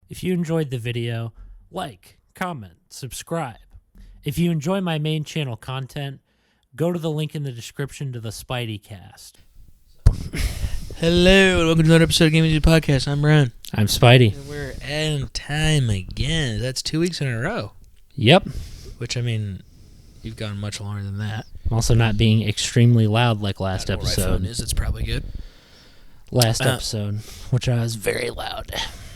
If you enjoyed the video, like, comment, subscribe. If you enjoy my main channel content, go to the link in the description to the Spidey Cast. Hello, and welcome to another episode of Gaming Dude Podcast. I'm Brian. I'm Spidey. And we're in time again. That's 2 weeks in a row. Yep. Which, I mean, you've gone much longer than that. I'm also not being extremely loud like last I don't know episode. where my phone is. It's probably good. Last episode, which I was very loud.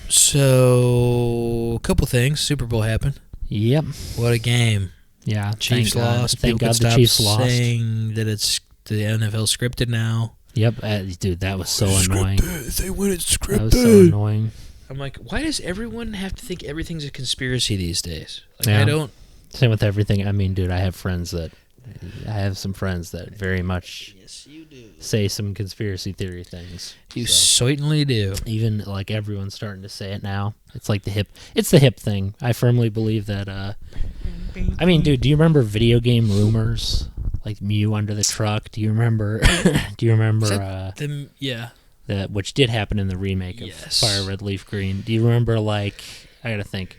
So, a couple things. Super Bowl happened. Yep. What a game. Yeah. Chiefs lost. Thank People God could the stop Chiefs lost. saying that it's the NFL scripted now. Yep. Dude, that was so annoying. If they win, it's scripted. That was so annoying. I'm like, why does everyone have to think everything's a conspiracy these days? Like, Yeah. I don't. Same with everything. I mean, dude, I have some friends that very much Yes, you do. say some conspiracy theory things. You So, certainly do. even like everyone's starting to say it now. It's like the hip thing. I firmly believe that. I mean, dude, do you remember video game rumors like Mew under the truck? Do you remember? Yeah. That which did happen in the remake of Yes. Fire Red Leaf Green? Do you remember? Like, I gotta think.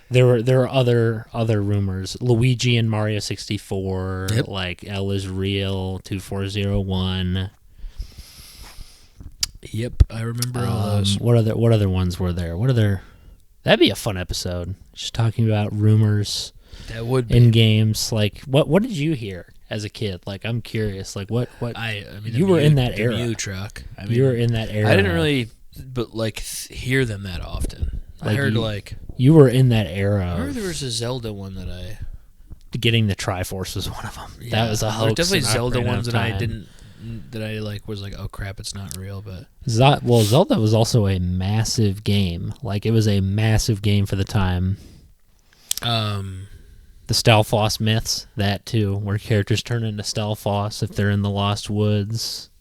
There were other rumors. Luigi and Mario 64. Yep. Like L is real. 2401. Yep, I remember all those. What other ones were there? That'd be a fun episode. Just talking about rumors That would be. in games. Like, what did you hear as a kid? Like, I'm curious. Like, what? I mean, You were in that era. The Mew truck. I mean, You were in that era. I didn't really, but like hear them that often. I Like, heard you You were in that era. I remember Of there was a Zelda one that I. getting the Triforce was one of them. Yeah, That was a there hoax. definitely and Zelda ran out ones of that I time. didn't. That I like was like, oh crap, it's not real. But Zelda was also a massive game. Like, it was a massive game for the time. The Stalfoss myths, that too, where characters turn into Stalfoss if they're in the Lost Woods.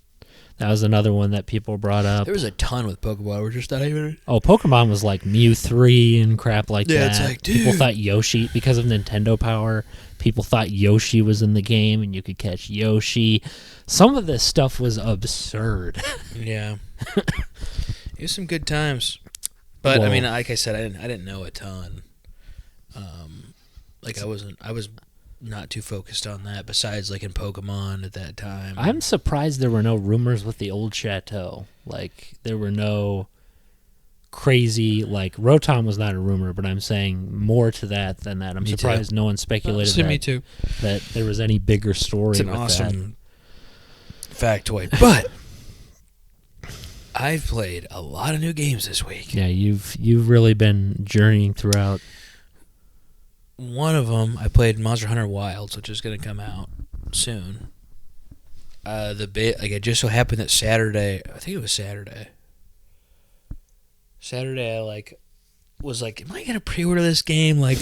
That was another one that people brought up. there was a ton with Pokemon. We're just not even. Oh, Pokemon was like Mew 3 and crap like Yeah, that. it's like, People dude. thought Yoshi, because of Nintendo Power, people thought Yoshi was in the game and you could catch Yoshi. Some of this stuff was absurd. Yeah, it was some good times. But I Well- mean, like I said, I didn't know a ton. Like I was not too focused on that. Besides, like in Pokemon at that time, I'm surprised there were no rumors with the old chateau. Like, there were no crazy, like, Rotom was not a rumor, but I'm saying more to that than that. I'm Me too. surprised no one speculated me too. that there was any bigger story It's an with awesome factoid. But I've played a lot of new games this week. that. Yeah, you've really been journeying throughout. One of them, I played Monster Hunter Wilds, which is going to come out soon. It just so happened that Saturday, I think it was Saturday. Saturday, I was like, am I going to pre-order this game? Like,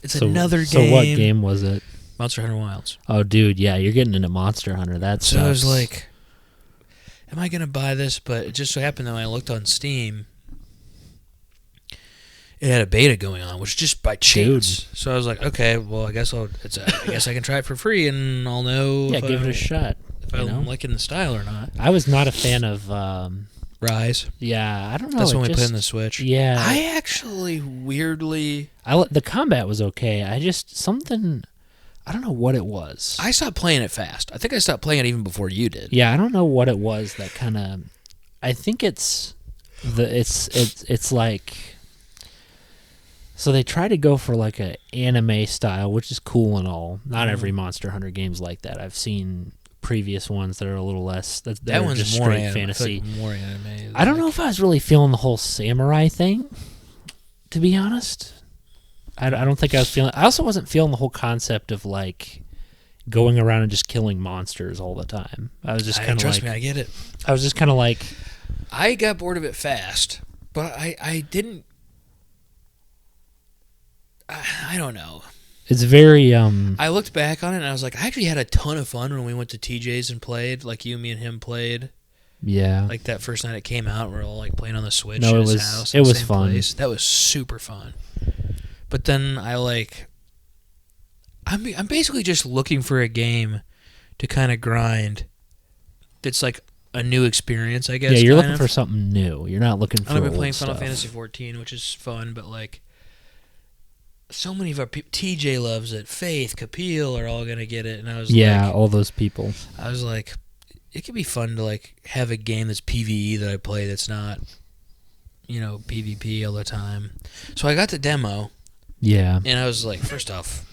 it's another game. So what game was it? Monster Hunter Wilds. Oh, dude, yeah, you're getting into Monster Hunter. That's So I was like, am I going to buy this? But it just so happened that when I looked on Steam, it had a beta going on, which just by chance. Dude. So I was like, okay, well, I guess I guess I can try it for free, and I'll know. yeah, if give it a shot. If you know? I'm liking the style or not. I was not a fan of. Rise. Yeah, I don't know. That's it when we just, put in the Switch. Yeah, I actually weirdly. the combat was okay. I just something. I don't know what it was. I stopped playing it fast. I think I stopped playing it even before you did. Yeah, I don't know what it was that kind of. I think it's like. So they try to go for like a anime style, which is cool and all. Not every Monster Hunter game's like that. I've seen previous ones that are a little less. That are one's just more straight anime. fantasy. I feel like more anime. I don't know if I was really feeling the whole samurai thing, to be honest. I don't think I was feeling. I also wasn't feeling the whole concept of like going around and just killing monsters all the time. I was just kind of like. Trust me, I get it. I was just kind of like. I got bored of it fast, but I didn't. I don't know. It's very. I looked back on it and I was like, I actually had a ton of fun when we went to TJ's and played. Like you, me, and him played. Yeah. Like that first night it came out, we were all like playing on the Switch No, at it his was- house. it in the was same fun. place. That was super fun. But then I'm basically just looking for a game to kind of grind. That's like a new experience, I guess. Yeah, you're looking for something new. You're not looking for I've been old playing stuff. Final Fantasy 14, which is fun, but like so many of our people, TJ loves it, Faith, Kapil are all gonna get it, and I was like, all those people. I was like, it could be fun to like have a game that's PvE that I play that's not, PvP all the time. So I got the demo, Yeah, and I was like, first off,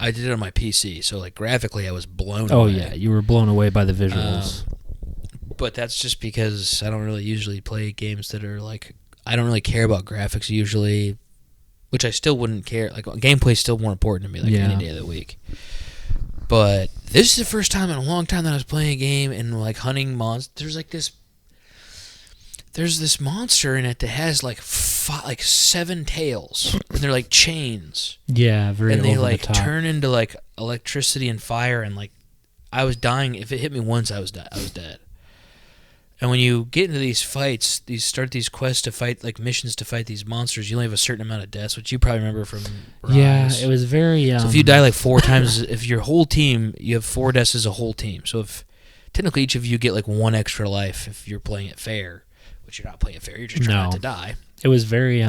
I did it on my PC, so like graphically I was blown away. Oh yeah, you were blown away by the visuals. But that's just because I don't really usually play games that are like, I don't really care about graphics usually, which I still wouldn't care. Like gameplay is still more important to me, like any day of the week. But this is the first time in a long time that I was playing a game and like hunting monsters. There's this monster in it that has like 7 tails, and they're like chains. Yeah, very. And they over like the top. turn into like electricity and fire, and like I was dying. If it hit me once, I was dead. And when you get into these fights, start these quests to fight, like missions to fight these monsters, you only have a certain amount of deaths, which you probably remember from Rise. Yeah, it was very... so if you die like 4 times, if your whole team, you have 4 deaths as a whole team. So if technically each of you get like 1 extra life if you're playing it fair, which you're not playing it fair, you're just trying not to die. It was very...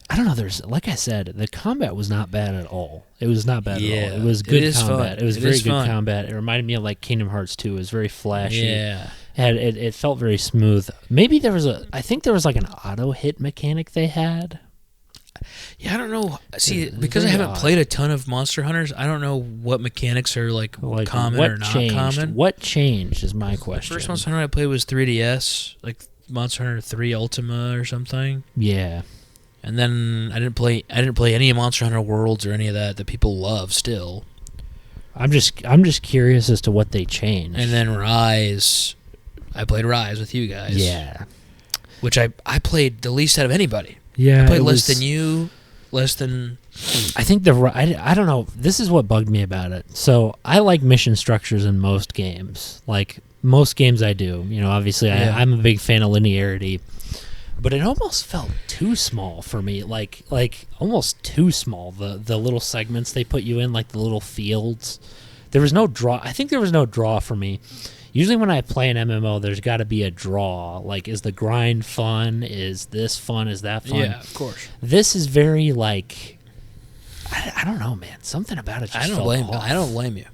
I don't know, like I said, the combat was not bad at all. It was not bad at all. It was good combat. It was very good combat. It reminded me of like Kingdom Hearts 2. It was very flashy. Yeah. It felt very smooth. Maybe I think there was like an auto hit mechanic they had. Yeah, I don't know. See, because I haven't played a ton of Monster Hunters, I don't know what mechanics are like common or not common. What changed is my question. The first Monster Hunter I played was 3DS, like Monster Hunter 3 Ultima or something. Yeah. And then I didn't play any of Monster Hunter Worlds or any of that people love still. I'm just curious as to what they changed. And then Rise, I played Rise with you guys. Yeah. Which I played the least out of anybody. Yeah. I played less than you, less than... I think I don't know. This is what bugged me about it. So I like mission structures in most games. Like most games I do. Obviously I'm a big fan of linearity. But it almost felt too small for me, like almost too small. The little segments they put you in, like the little fields. There was no draw. I think there was no draw for me. Usually when I play an MMO, there's got to be a draw. Like, is the grind fun? Is this fun? Is that fun? Yeah, of course. This is very like, I don't know, man. Something about it just felt off. I don't blame you.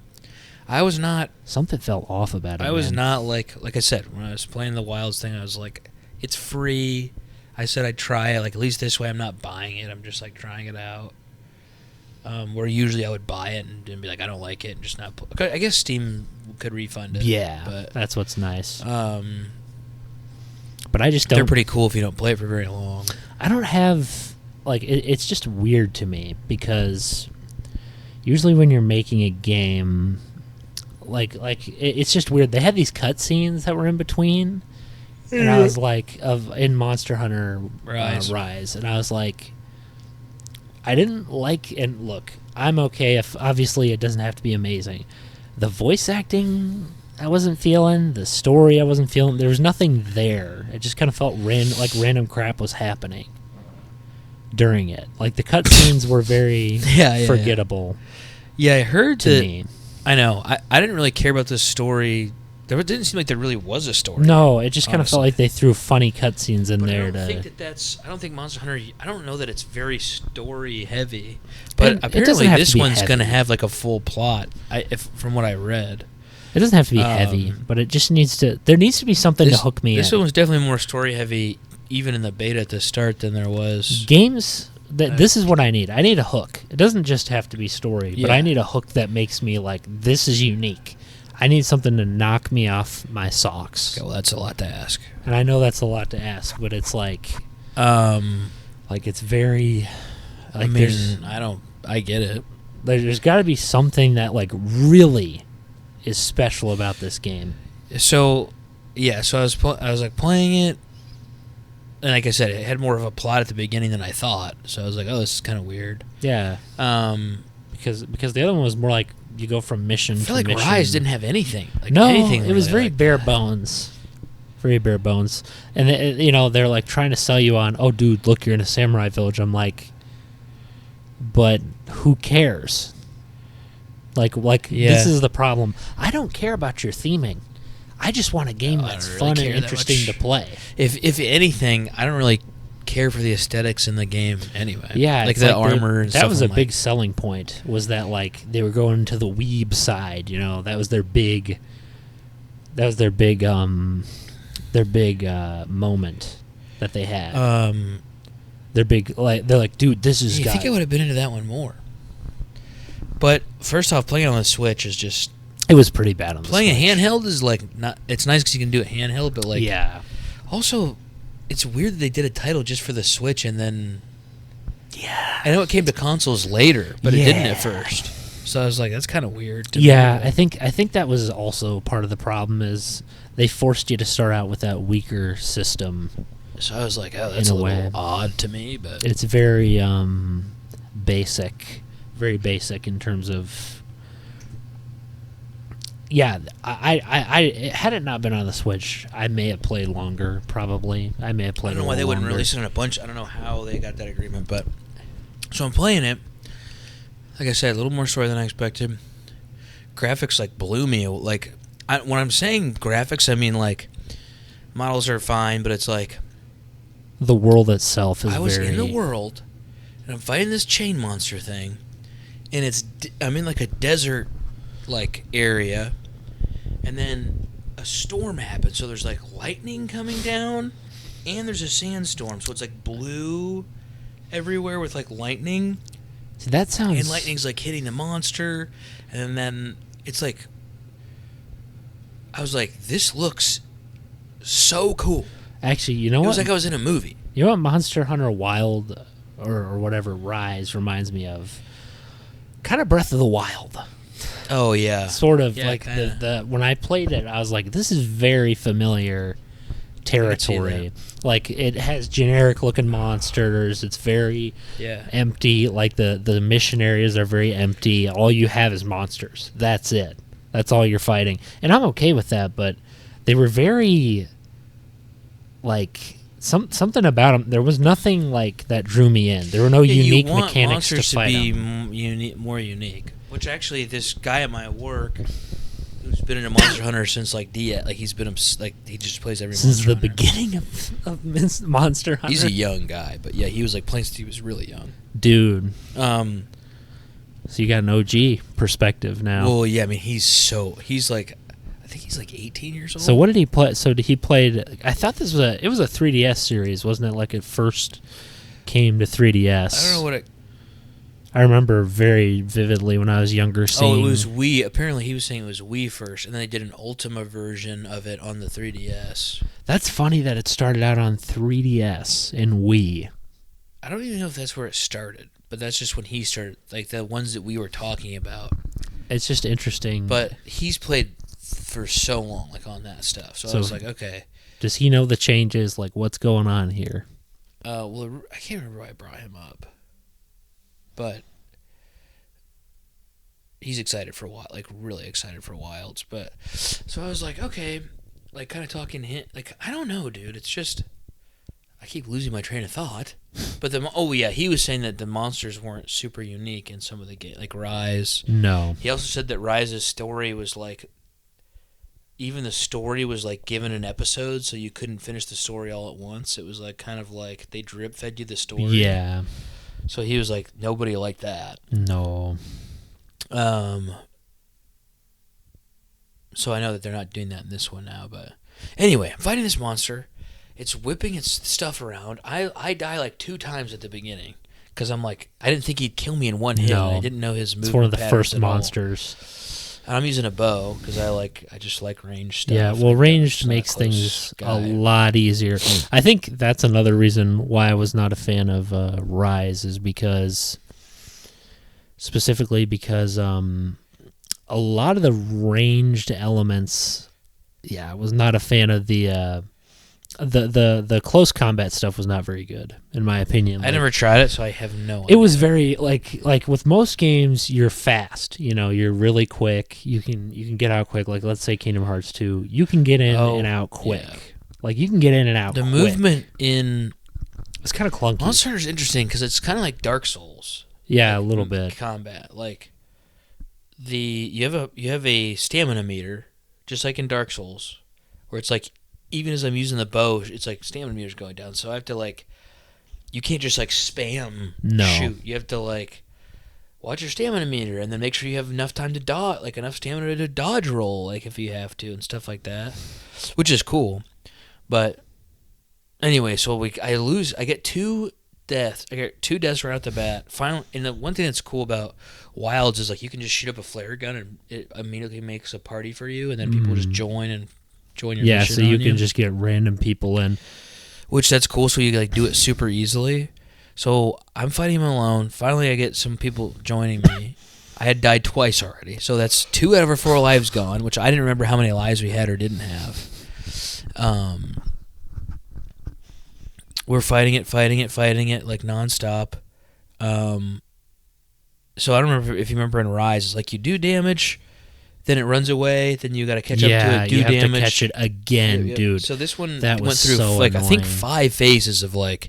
I was not... Something felt off about it, I was not like I said, when I was playing the Wilds thing, I was like... It's free. I said I'd try it. Like, at least this way I'm not buying it. I'm just, like, trying it out. Where usually I would buy it and be like, I don't like it and just not... I guess Steam could refund it. Yeah, but, that's what's nice. But I just don't... They're pretty cool if you don't play it for very long. I don't have... Like, it's just weird to me because usually when you're making a game... Like it's just weird. They had these cutscenes that were in between... And I was like, in Monster Hunter Rise, and I was like, I didn't like, and look, I'm okay if, obviously, it doesn't have to be amazing. The voice acting, I wasn't feeling. The story, I wasn't feeling. There was nothing there. It just kind of felt like random crap was happening during it. Like, the cutscenes were very forgettable. Yeah, I heard to me. I know. I didn't really care about this story. There didn't seem like there really was a story. No, it just kind of felt like they threw funny cutscenes in there. I don't think Monster Hunter... I don't know that it's very story heavy. But apparently this one's going to have like a full plot, from what I read. It doesn't have to be heavy, but it just needs to... There needs to be something to hook me in. This one was definitely more story heavy, even in the beta at the start, than there was... Games... This is what I need. I need a hook. It doesn't just have to be story, but I need a hook that makes me like, this is unique. I need something to knock me off my socks. Okay, well, that's a lot to ask. And I know that's a lot to ask, but it's like it's very... Like I get it. There's got to be something that, like, really is special about this game. So, yeah, so I was like, playing it, and like I said, it had more of a plot at the beginning than I thought. So I was like, oh, this is kind of weird. Yeah. Because the other one was more like, you go from mission to mission. I feel like Rise didn't have anything. Like no, anything it was very bare bones. Very bare bones. And, they're like trying to sell you on, oh, dude, look, you're in a samurai village. I'm like, but who cares? This is the problem. I don't care about your theming. I just want a game that's fun and interesting to play. If anything, I don't really care for the aesthetics in the game anyway. Yeah, like the armor and stuff. That was a big selling point, was that like they were going to the weeb side, that was their big moment that they had. They're like, dude, this is. I think I would have been into that one more. But first off, playing on the Switch is just. It was pretty bad on the Switch. Playing a handheld is like not. It's nice because you can do it handheld, but like. Yeah. Also, it's weird that they did a title just for the Switch and then. Yeah. I know it came to consoles later, but it didn't at first. So I was like, that's kind of weird. I think that was also part of the problem is they forced you to start out with that weaker system. So I was like, oh, that's a little odd to me, but it's very basic in terms of. Yeah, I had it not been on the Switch, I may have played longer. Probably, I may have played. I don't know why they wouldn't release it in a bunch. I don't know how they got that agreement, but so I'm playing it. Like I said, a little more story than I expected. Graphics like blew me. Like when I'm saying graphics, I mean like models are fine, but it's like. The world itself is I was in the world, and I'm fighting this chain monster thing, and I'm in like a desert, like area, and then a storm happens. So there's like lightning coming down, and there's a sandstorm. So it's like blue everywhere with like lightning. So that sounds. And lightning's like hitting the monster, and then it's like. I was like, this looks so cool. Actually, you know what? It was like I was in a movie. You know what Monster Hunter Wild or whatever Rise reminds me of? Kind of Breath of the Wild. Oh yeah. Sort of yeah, like the when I played it, I was like, this is very familiar territory. Like it has generic looking monsters. It's very empty. Like the mission areas are very empty. All you have is monsters. That's it. That's all you're fighting. And I'm okay with that, but they were very like something about them. There was nothing like that drew me in. There were no unique mechanics to fight. You want monsters to be more unique. Which actually, this guy at my work, who's been in a Monster Hunter since like he's been like he just plays every since Monster the beginning of Monster Hunter. He's a young guy, but yeah, he was like playing since he was really young, dude. So you got an OG perspective now. Well, yeah, I mean he's like. I think he's like 18 years old. So what did he play? So he played. I thought it was a 3DS series, wasn't it? Like it first came to 3DS. I don't know what it. I remember very vividly when I was younger seeing. Oh, it was Wii. Apparently, he was saying it was Wii first, and then they did an Ultima version of it on the 3DS. That's funny that it started out on 3DS and Wii. I don't even know if that's where it started, but that's just when he started. Like the ones that we were talking about. It's just interesting. But he's played for so long, like on that stuff. So I was like, okay. Does he know the changes? Like, what's going on here? Well, I can't remember why I brought him up, but he's excited for like really excited for Wilds. But so I was like, okay, like kind of talking to him. Like, I don't know, dude. It's just I keep losing my train of thought. But he was saying that the monsters weren't super unique in some of the game, like Rise. No. He also said that Rise's story was like. Even the story was like given an episode, so you couldn't finish the story all at once. It was like kind of like they drip fed you the story. Yeah. So he was like, nobody liked that. No. So I know that they're not doing that in this one now, but anyway, I'm fighting this monster. It's whipping its stuff around. I die like 2 times at the beginning because I'm like, I didn't think he'd kill me in one hit. No. I didn't know his movement. It's one of the first all. monsters. And I'm using a bow because I just like ranged stuff. Yeah, well, ranged makes things a lot easier. I think that's another reason why I was not a fan of Rise is specifically because a lot of the ranged elements. Yeah, I was not a fan of the close combat stuff. Was not very good in my opinion. I never tried it, so I have no idea. It was very like with most games, you're fast. You're really quick. You can get out quick. Like let's say Kingdom Hearts 2, you can get in and out quick. Yeah. Like you can get in and out. The quick. movement in it's kind of clunky. Monster Hunter is interesting because it's kind of like Dark Souls. Yeah, a little bit. Combat, like you have a stamina meter, just like in Dark Souls, where it's like even as I'm using the bow, it's like stamina meter's going down. So I have to like, you can't just like spam shoot. You have to like watch your stamina meter and then make sure you have enough time to dodge, like enough stamina to dodge roll, like if you have to and stuff like that, which is cool. But anyway, so I get 2 deaths. I get 2 deaths right out the bat. Finally, and the one thing that's cool about Wilds is like you can just shoot up a flare gun and it immediately makes a party for you, and then people just join your mission. Yeah, so you can just get random people in. Which that's cool, so you like do it super easily. So I'm fighting him alone. Finally, I get some people joining me. I had died twice already, so that's 2 out of our 4 lives gone, which I didn't remember how many lives we had or didn't have. We're fighting it like nonstop. So I don't remember if you remember in Rise, it's like you do damage, then it runs away, then you got to catch up to it, do you have damage, to catch it again, dude. So this one that went through so like annoying. I think 5 phases of like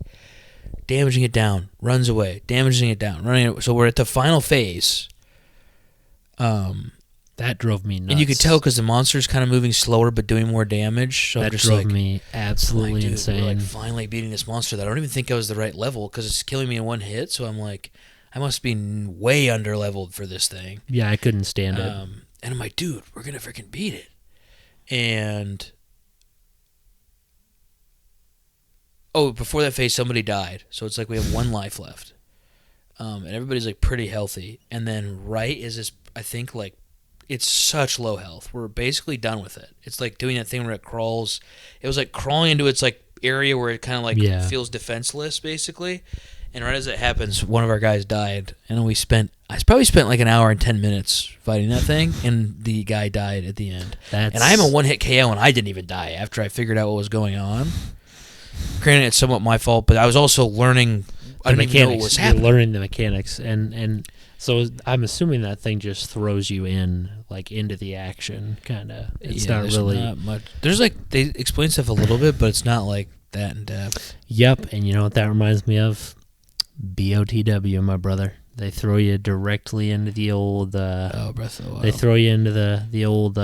damaging it down, runs away, damaging it down, running it. So we're at the final phase. That drove me nuts. And you could tell because the monster's kind of moving slower but doing more damage. So that I'm just drove like, me absolutely dude, insane. we're like finally beating this monster that I don't even think I was the right level because it's killing me in one hit. So I'm like, I must be way under leveled for this thing. Yeah, I couldn't stand it. And I'm like, dude, we're gonna freaking beat it. And before that phase, somebody died. So it's like we have 1 life left. And everybody's like pretty healthy. And then right is this, I think like, it's such low health. We're basically done with it. It's like doing that thing where it crawls. It was like crawling into its like area where it kind of like feels defenseless, basically. And right as it happens, one of our guys died, and I probably spent like an hour and 10 minutes fighting that thing, and the guy died at the end. And I am a 1-hit KO, and I didn't even die after I figured out what was going on. Granted, it's somewhat my fault, but I was also learning. I didn't even know what was happening. You're learning the mechanics, and so I'm assuming that thing just throws you into the action, kind of. It's not really not much. There's like they explain stuff a little bit, but it's not like that in depth. Yep, and you know what that reminds me of? BOTW, my brother. They throw you directly into the old. Breath of the Wild. They throw you into the old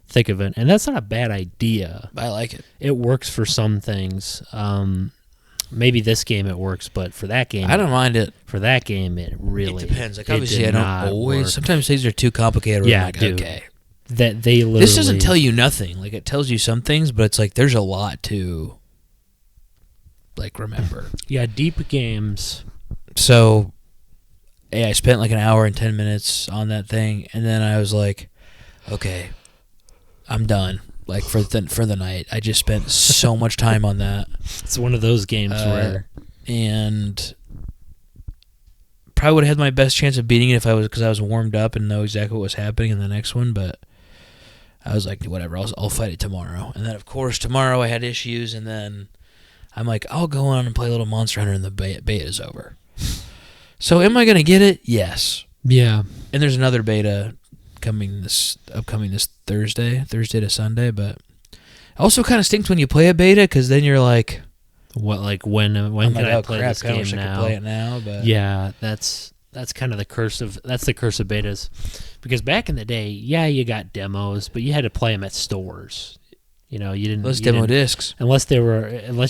thick of it, and that's not a bad idea. I like it. It works for some things. Maybe this game it works, but for that game, I don't mind it. For that game, it really depends. Like obviously, I don't always. Work. Sometimes things are too complicated. Where Yeah, I'm like, dude. okay. That they literally. This doesn't tell you nothing. Like it tells you some things, but it's like there's a lot to like remember. Yeah, deep games. So, I spent like an hour and 10 minutes on that thing, and then I was like, okay, I'm done. Like for the night, I just spent so much time on that. It's one of those games where, and probably would have had my best chance of beating it because I was warmed up and know exactly what was happening in the next one. But I was like, whatever, I'll fight it tomorrow. And then of course tomorrow I had issues, and then I'm like, I'll go on and play a little Monster Hunter, and the beta is over. So am I gonna get it? Yes. Yeah. And there's another beta upcoming this Thursday to Sunday, but it also kind of stinks when you play a beta because then you're like, what? Like when can I play this game I now? could play it now, but yeah, that's kind of the curse of betas, because back in the day, yeah, you got demos, but you had to play them at stores. You know, you didn't. Those demo discs, unless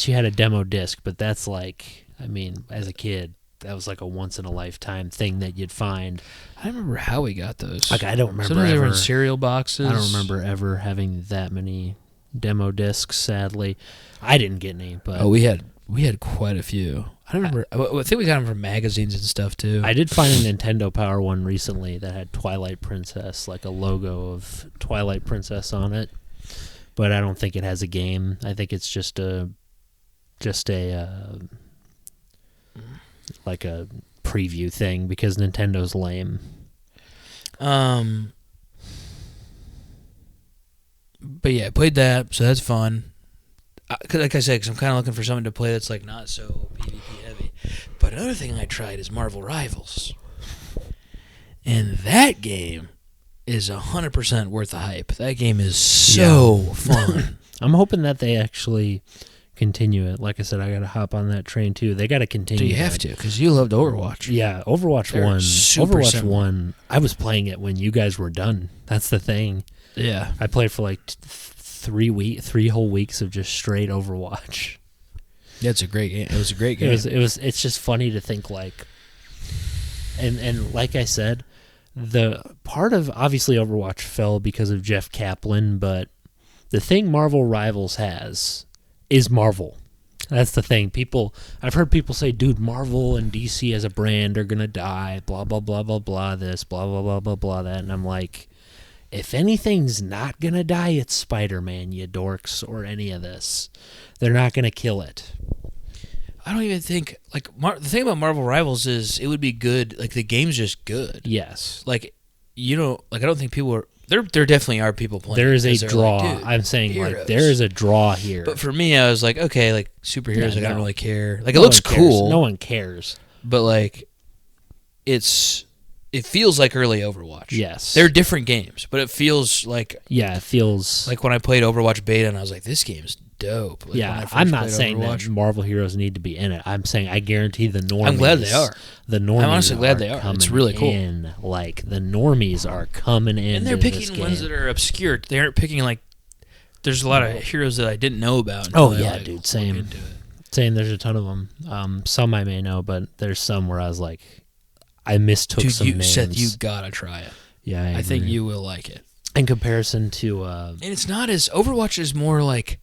you had a demo disc, but that's like, I mean, as a kid, that was like a once in a lifetime thing that you'd find. I don't remember how we got those. Like I don't remember. Sometimes they were in cereal boxes. I don't remember ever having that many demo discs. Sadly, I didn't get any. But we had quite a few. I don't remember. I think we got them from magazines and stuff too. I did find a Nintendo Power one recently that had Twilight Princess, like a logo of Twilight Princess on it. But I don't think it has a game. I think it's just a like a preview thing because Nintendo's lame. But yeah, I played that, so that's fun. Like I said, because I'm kind of looking for something to play that's like not so PvP heavy. But another thing I tried is Marvel Rivals, and that game is 100% worth the hype. That game is so fun. I'm hoping that they actually continue it. Like I said, I got to hop on that train too. They got to continue. Do you have to? Because you loved Overwatch. Yeah, Overwatch They're 1. super Overwatch similar. 1, I was playing it when you guys were done. That's the thing. Yeah. I played for like 3 whole weeks of just straight Overwatch. Yeah, it's a great game. It was a great game. It's just funny to think like, and like I said, the part of obviously Overwatch fell because of Jeff Kaplan, but the thing Marvel Rivals has is Marvel. That's the thing. I've heard people say, dude, Marvel and DC as a brand are gonna die, blah blah blah blah blah this, blah blah blah blah blah that, and I'm like, if anything's not gonna die, it's Spider-Man, you dorks, or any of this. They're not gonna kill it. I don't even think like the thing about Marvel Rivals is it would be good. Like the game's just good. Yes. Like I don't think people are. There definitely are people playing. There is a they're draw. Like, I'm saying heroes. like there is a draw here. But for me, I was like, okay, like superheroes, Yeah, I don't no. really care. Like No it looks one cares. cool. No one cares. But like, it feels like early Overwatch. Yes. They're different games, but it feels like Yeah, it feels like when I played Overwatch beta, and I was like, this game's dope. Like, when I yeah, first I'm not played saying Overwatch. that Marvel heroes need to be in it. I'm saying I guarantee the normies. I'm glad they are. The normies. I'm honestly glad they are. Coming It's really cool. in. Like the normies are coming in, And they're picking ones that are obscure. They aren't picking like. There's a lot of heroes that I didn't know about. Oh, until I, yeah, like, dude, look same. into it. Saying there's a ton of them. Some I may know, but there's some where I was like, I mistook Dude, some names. Seth, you gotta try it. Yeah, I think agree. you will like it. In comparison to, And it's not as Overwatch is more like.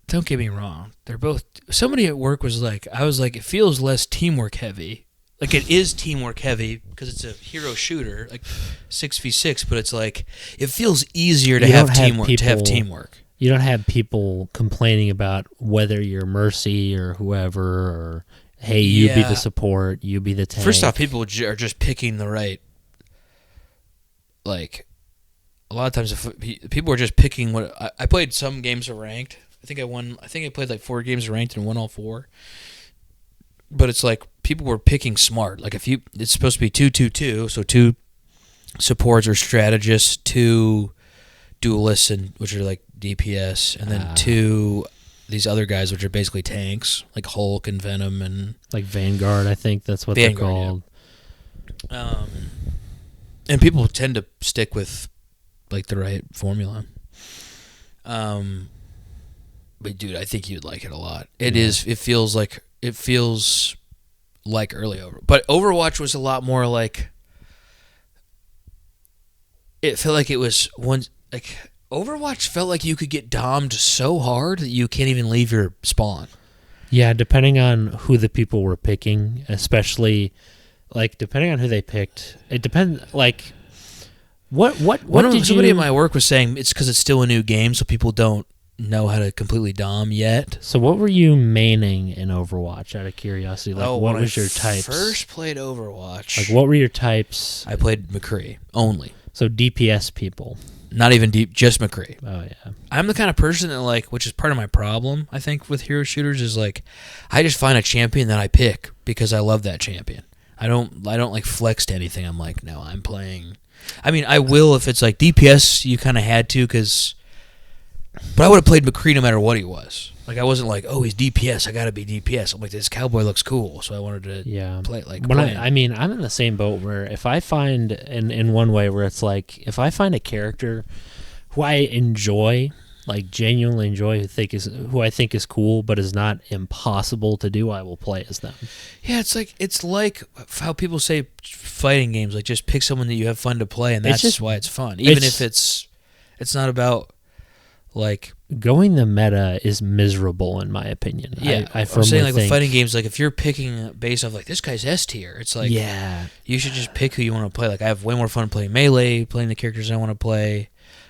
Don't get me wrong. They're both. Somebody at work was like, I was like, it feels less teamwork heavy. Like it is teamwork heavy because it's a hero shooter, like 6v6. But it's like it feels easier to You have don't have teamwork. To have people- teamwork. you don't have people complaining about whether you're Mercy or whoever, or hey, you be Yeah. the support, you be the tank. First off, people are just picking the right. Like, a lot of times, if people are just picking what I played. Some games are ranked. I think I won. I think I played like 4 games ranked and won all 4. But it's like people were picking smart. Like it's supposed to be 2-2-2, so 2 supports or strategists, 2 duelists, which are like DPS, and then 2 these other guys, which are basically tanks, like Hulk and Venom and like Vanguard, I think that's what Vanguard, they're called. And people tend to stick with like the right formula. But dude, I think you'd like it a lot. It feels like early Overwatch. But Overwatch was a lot more like it felt like it was like Overwatch felt like you could get domed so hard that you can't even leave your spawn. Yeah, depending on who the people were picking, especially like depending on who they picked, it depends. Like, what did somebody you? at my work was saying it's because it's still a new game, so people don't know how to completely dom yet. So what were you maining in Overwatch? Out of curiosity, like what when was I your types? First played Overwatch. Like what were your types? I played McCree only. So DPS people. Not even deep, just McCree. Oh yeah. I'm the kind of person that like, which is part of my problem, I think, with hero shooters is like, I just find a champion that I pick because I love that champion. I don't like flex to anything. I'm like, no, I'm playing. I mean, I will if it's like DPS. You kind of had to but I would have played McCree no matter what he was. Like I wasn't like, oh, he's DPS. I got to be DPS. I'm like, this cowboy looks cool, so I wanted to play like. When I mean, I'm in the same boat where if I find in one way where it's like if I find a character who I enjoy, like genuinely enjoy, who I think is cool, but is not impossible to do, I will play as them. Yeah, it's like how people say fighting games, like just pick someone that you have fun to play, and that's just why it's fun. Even if it's not about like going the meta is miserable in my opinion. Yeah, I I'm saying like with think, fighting games, like if you're picking based off like this guy's S tier, it's like you should just pick who you want to play. Like I have way more fun playing melee, playing the characters I want to play.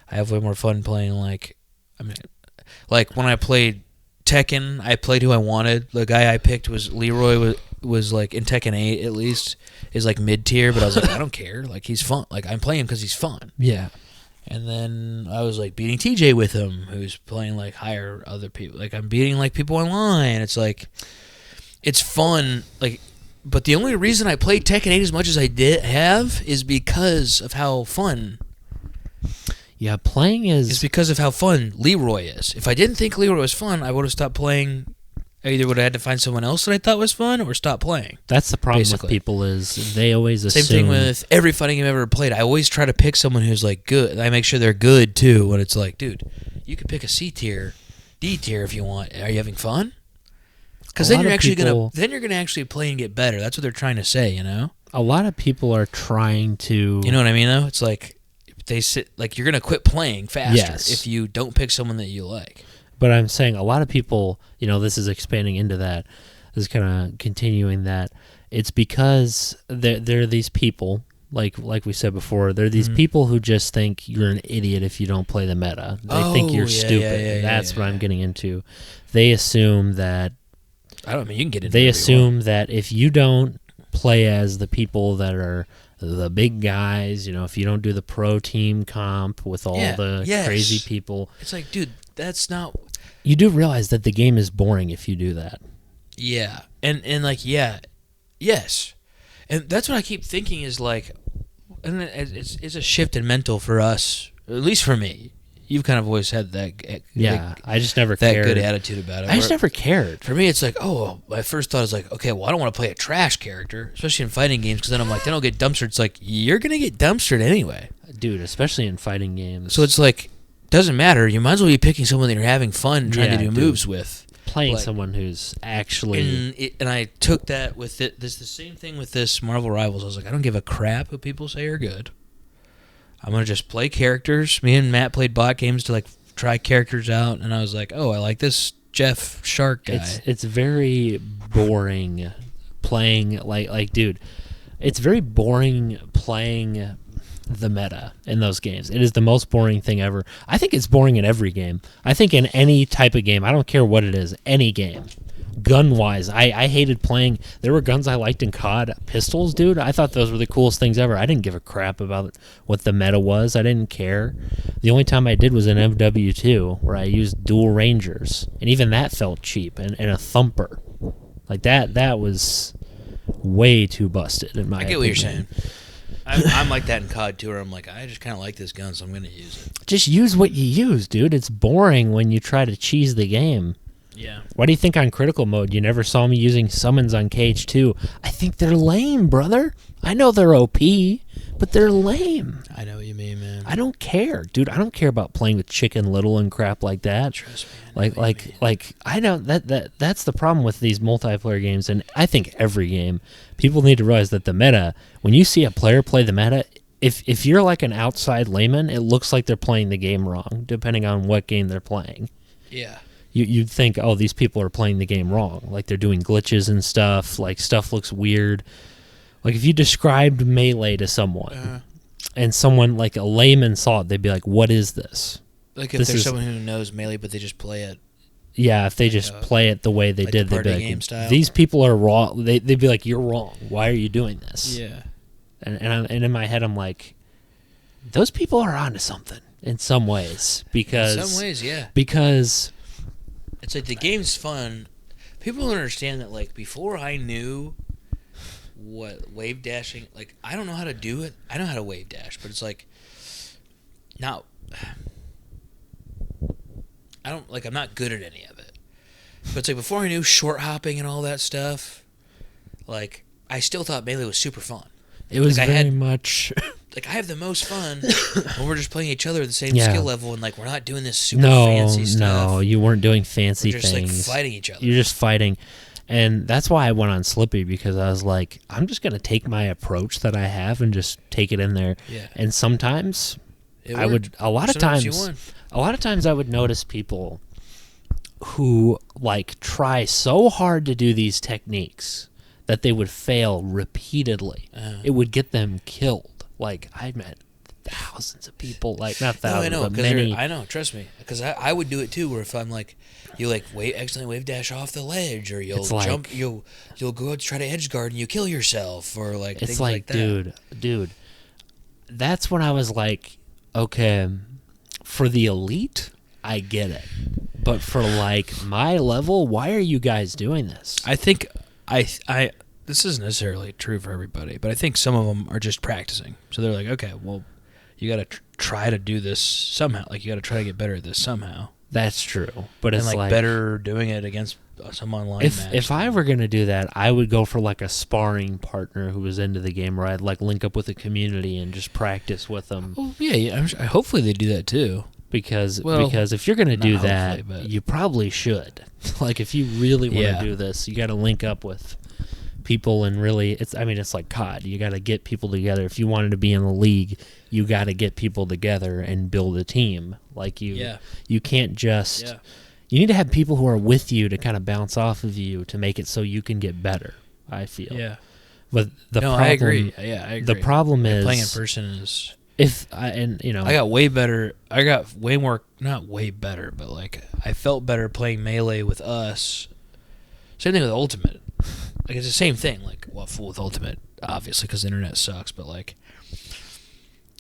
I have way more fun playing like when I played Tekken, I played who I wanted. The guy I picked was Leroy. Was like in Tekken 8 at least is like mid tier, but I was like I don't care. Like he's fun. Like I'm playing him because he's fun. Yeah. And then I was like beating TJ with him, who's playing like higher other people. Like I'm beating like people online. It's like it's fun. Like, but the only reason I played Tekken 8 as much as I did is because of how fun. Yeah, playing It's is... because of how fun Leroy is. If I didn't think Leroy was fun, I would have stopped playing. I either would have had to find someone else that I thought was fun or stop playing. That's the problem basically. with people is they always assume... Same thing with every fighting game I've ever played. I always try to pick someone who's like good. I make sure they're good too. When it's like, dude, you could pick a C tier, D tier if you want. Are you having fun? Because then you're actually gonna actually play and get better. That's what they're trying to say, you know. A lot of people are trying to... You know what I mean, though? It's like they sit like you're gonna quit playing faster if you don't pick someone that you like. But I'm saying a lot of people, this is expanding into that. This is kind of continuing that. It's because there are these people, like we said before, there are these people who just think you're an idiot if you don't play the meta. They think you're stupid. That's what I'm getting into. They assume that... I don't mean you can get into. They assume that if you don't play as the people that are the big guys, if you don't do the pro team comp with all the crazy people, it's like, dude, that's not. You do realize that the game is boring if you do that. Yeah, and like yes, and that's what I keep thinking is like, and it's a shift in mental for us, at least for me. You've kind of always had that. I just never cared. That good attitude about it. I just never cared. For me, it's like, my first thought is like, okay, well, I don't want to play a trash character, especially in fighting games, because then I'm like, then I'll get dumpstered. It's like, you're going to get dumpstered anyway. Dude, especially in fighting games. So it's like, doesn't matter. You might as well be picking someone that you're having fun trying to do moves with. Playing someone who's actually... And I took that with it. This the same thing with this Marvel Rivals. I was like, I don't give a crap who people say are good. I'm going to just play characters. Me and Matt played bot games to like try characters out, and I was like, oh, I like this Jeff Shark guy. It's very boring playing, like dude, it's very boring playing the meta in those games. It is the most boring thing ever. I think it's boring in every game. I think in any type of game, I don't care what it is, any game. Gun-wise, I hated playing. There were guns I liked in COD. Pistols, dude, I thought those were the coolest things ever. I didn't give a crap about what the meta was. I didn't care. The only time I did was in MW2, where I used dual rangers, and even that felt cheap, and a thumper. Like, that was way too busted, in my opinion. I get what you're saying. I'm like that in COD too, where I'm like, I just kind of like this gun, so I'm going to use it. Just use what you use, dude. It's boring when you try to cheese the game. Yeah. Why do you think on critical mode you never saw me using summons on KH2? I think they're lame, brother. I know they're OP, but they're lame. I know what you mean, man. I don't care, dude. I don't care about playing with Chicken Little and crap like that. Trust me. I know that's the problem with these multiplayer games, and I think every game. People need to realize that the meta, when you see a player play the meta, if you're like an outside layman, it looks like they're playing the game wrong, depending on what game they're playing. Yeah. You'd think, oh, these people are playing the game wrong. Like, they're doing glitches and stuff. Like, stuff looks weird. Like, if you described Melee to someone, and someone, like, a layman saw it, they'd be like, what is this? Like, if there's someone who knows Melee, but they just play it. Yeah, if they just play it the way they did, they'd be like, these people are wrong. They'd be like, you're wrong. Why are you doing this? Yeah. And in my head, I'm like, those people are onto something in some ways. Because, in some ways, yeah. Because... It's like the game's fun. People don't understand that, like, before I knew what wave dashing, like, I don't know how to do it. I know how to wave dash, but it's like, now, I'm not good at any of it. But it's like, before I knew short hopping and all that stuff, like, I still thought Melee was super fun. It was very much... Like, I have the most fun when we're just playing each other at the same skill level, and, like, we're not doing this super fancy stuff. No, you weren't doing fancy things. We're just, like, fighting each other. You're just fighting. And that's why I went on Slippy, because I was like, I'm just going to take my approach that I have and just take it in there. Yeah. And sometimes a lot of times I would notice people who, like, try so hard to do these techniques that they would fail repeatedly. It would get them killed. Like, I met thousands of people, like, not thousands, but many. I know, trust me. Because I would do it, too, where if I'm, like, you, like, accidentally wave dash off the ledge, or you'll jump, you'll go out to try to edge guard and you kill yourself, or, like, things like that. Dude, that's when I was like, okay, for the elite, I get it. But for, like, my level, why are you guys doing this? I think this isn't necessarily true for everybody, but I think some of them are just practicing. So they're like, okay, well, you got to try to do this somehow. Like, you got to try to get better at this somehow. That's true, but it's like better doing it against some online match. If I were gonna do that, I would go for like a sparring partner who was into the game, where I'd like link up with the community and just practice with them. Well, yeah, hopefully they do that too. Because if you're gonna do that, but you probably should. Like, if you really want to do this, you got to link up with people and really. It's like COD. You got to get people together. If you wanted to be in the league, you got to get people together and build a team. Like you can't just. Yeah. You need to have people who are with you to kind of bounce off of you to make it so you can get better, I feel. Yeah. But I agree. Yeah, I agree. The problem is playing in person is I got way better. I got way more, not way better, but like I felt better playing Melee with us. Same thing with Ultimate. Like, it's the same thing. Like, well, with Ultimate, obviously, because the internet sucks. But like,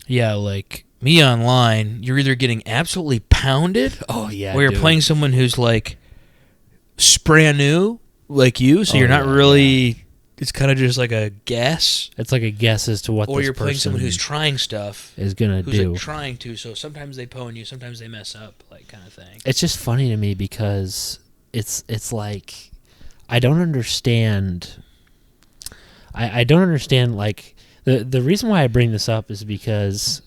yeah, like me online, you're either getting absolutely pounded. Oh yeah. Or you're playing someone who's like brand new, like you. So you're not really. Yeah. It's kind of just like a guess. It's like a guess as to what. Or you're playing someone who's trying stuff is gonna do. Like trying to. So sometimes they pwn you, sometimes they mess up, like kind of thing. It's just funny to me because it's like I don't understand. I don't understand, like the reason why I bring this up is because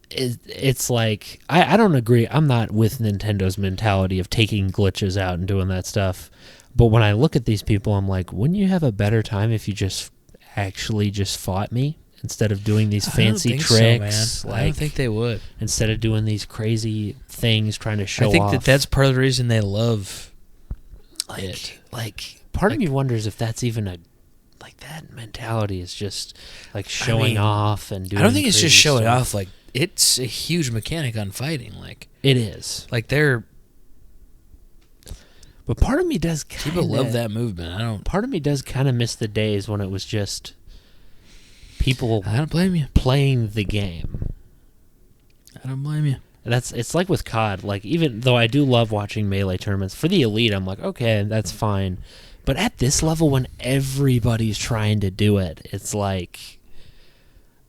it's like I don't agree. I'm not with Nintendo's mentality of taking glitches out and doing that stuff. But when I look at these people, I'm like, wouldn't you have a better time if you just actually just fought me instead of doing these fancy tricks? So, man. I don't think they would. Instead of doing these crazy things trying to show off. I think that's part of the reason they love it. Like, part of me wonders if that's even that mentality is just like showing off and doing. I don't think it's just showing off. Like, it's a huge mechanic on fighting. Like, it is. Like, they're. But part of me does kind of... People love that movement. Part of me does kind of miss the days when it was just people... I don't blame you. ...playing the game. I don't blame you. It's like with COD. Like, even though I do love watching Melee tournaments, for the Elite, I'm like, okay, that's fine. But at this level, when everybody's trying to do it, it's like...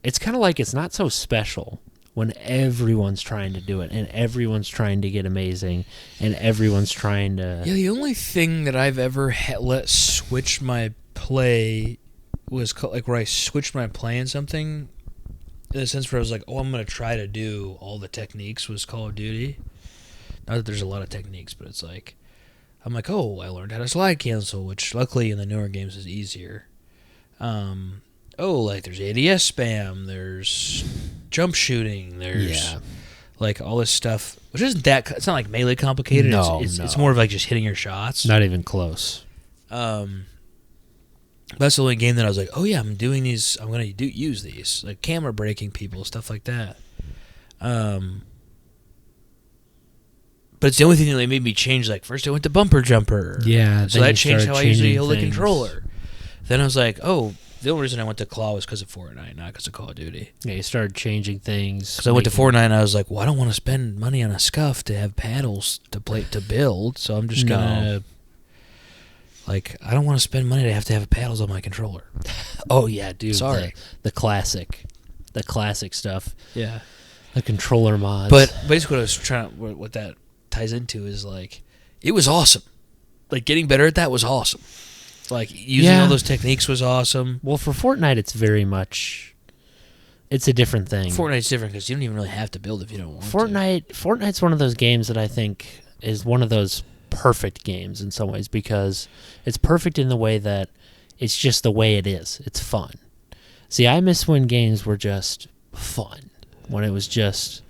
It's kind of like it's not so special when everyone's trying to do it, and everyone's trying to get amazing, and everyone's trying to... Yeah, the only thing that I've ever let switch my play was like where I switched my play in something, in a sense where I was like, oh, I'm going to try to do all the techniques, was Call of Duty. Not that there's a lot of techniques, but it's like, I'm like, oh, I learned how to slide cancel, which luckily in the newer games is easier. Like there's ADS spam, there's jump shooting, there's like all this stuff, which isn't that, it's not like Melee complicated. No, it's more of like just hitting your shots. Not even close. That's the only game that I was like, oh yeah, I'm doing these, I'm going to use these, like camera breaking people, stuff like that. But it's the only thing that they made me change. Like, first I went to bumper jumper. Yeah. So that changed how I usually hold the controller. Then I was like, oh, the only reason I went to Claw was because of Fortnite, not because of Call of Duty. Yeah, you started changing things. Because I went to Fortnite and I was like, well, I don't want to spend money on a scuff to have paddles to build, so I'm just going to... Like, I don't want to spend money to have paddles on my controller. Oh, yeah, dude. Sorry. The classic stuff. Yeah. The controller mods. But basically what that ties into is, like, it was awesome. Like, getting better at that was awesome. Like, using all those techniques was awesome. Well, for Fortnite, it's very much... It's a different thing. Fortnite's different because you don't even really have to build if you don't want to. Fortnite's one of those games that I think is one of those perfect games in some ways, because it's perfect in the way that it's just the way it is. It's fun. See, I miss when games were just fun. When it was just...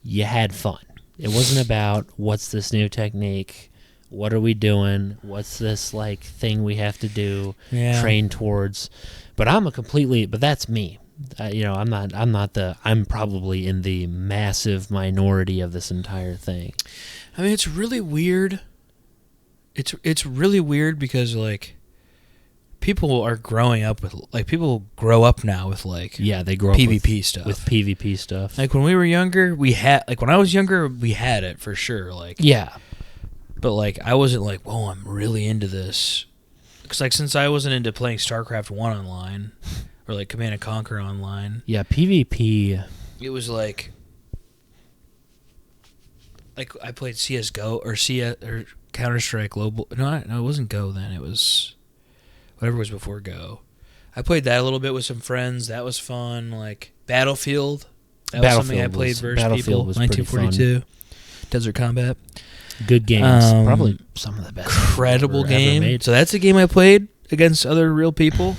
You had fun. It wasn't about, what's this new technique... What are we doing? What's this like thing we have to do? Train towards? But but that's me. I'm probably in the massive minority of this entire thing. I mean, it's really weird. It's really weird because like people are growing up with people grow up now with they grow PvP up stuff. With PvP stuff. Like when we were younger, when I was younger, we had it for sure. But, like, I wasn't like, whoa, I'm really into this. Because, like, since I wasn't into playing StarCraft 1 online, or like Command and Conquer Online. Yeah, PvP. It was like I played CS:GO or Counter Strike Global. No, it wasn't Go then. It was whatever was before Go. I played that a little bit with some friends. That was fun. Like Battlefield. That was something I played versus people. 1942. Desert Combat. Good games. Probably some of the best. Incredible game. Ever made. So that's a game I played against other real people.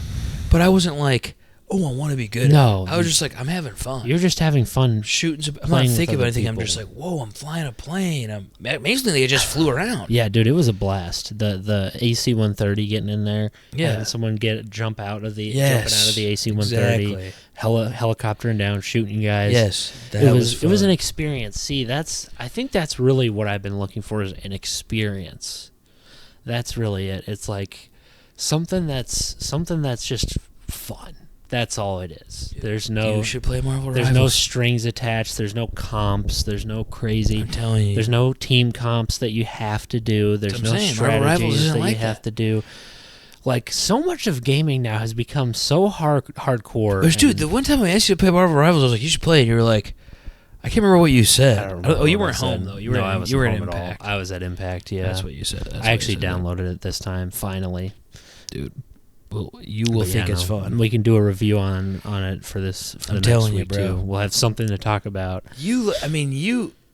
But I wasn't like, oh, I want to be good. No. I was just like, I'm having fun. You're just having fun. Shooting. I'm not thinking about anything. People. I'm just like, whoa, I'm flying a plane. Amazingly, I just flew around. Yeah, dude, it was a blast. The AC-130 getting in there. Yeah. Someone jumping out of the AC-130. Exactly. Helicoptering down, shooting guys. Yes, it was an experience. See, I think that's really what I've been looking for, is an experience. That's really it. It's like something that's just fun. That's all it is. There's no. You should play Marvel Rivals. There's no strings attached. There's no comps. There's no crazy. I'm telling you. There's no team comps that you have to do. There's no strategies that you have to do. Like, so much of gaming now has become so hardcore. But dude, the one time I asked you to play Marvel Rivals, I was like, you should play it. And you were like, I can't remember what you said. You weren't home, though. You were at Impact. I was at Impact, yeah. That's what you said. I actually downloaded it this time, finally. Dude. Well, you will think it's fun. We can do a review on it for this. For I'm the telling next you, week bro. too. We'll have something to talk about. You,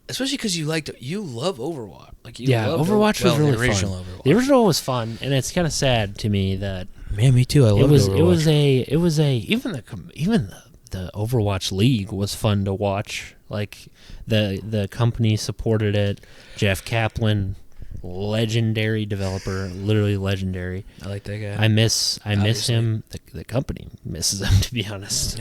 especially because you love Overwatch. Like Overwatch was really fun. Overwatch. The original was fun, and it's kind of sad to me that. Man, me too. I loved Overwatch. It was even the Overwatch League was fun to watch. Like the company supported it. Jeff Kaplan. Legendary developer, literally legendary. I like that guy. I miss him. The company misses him, to be honest.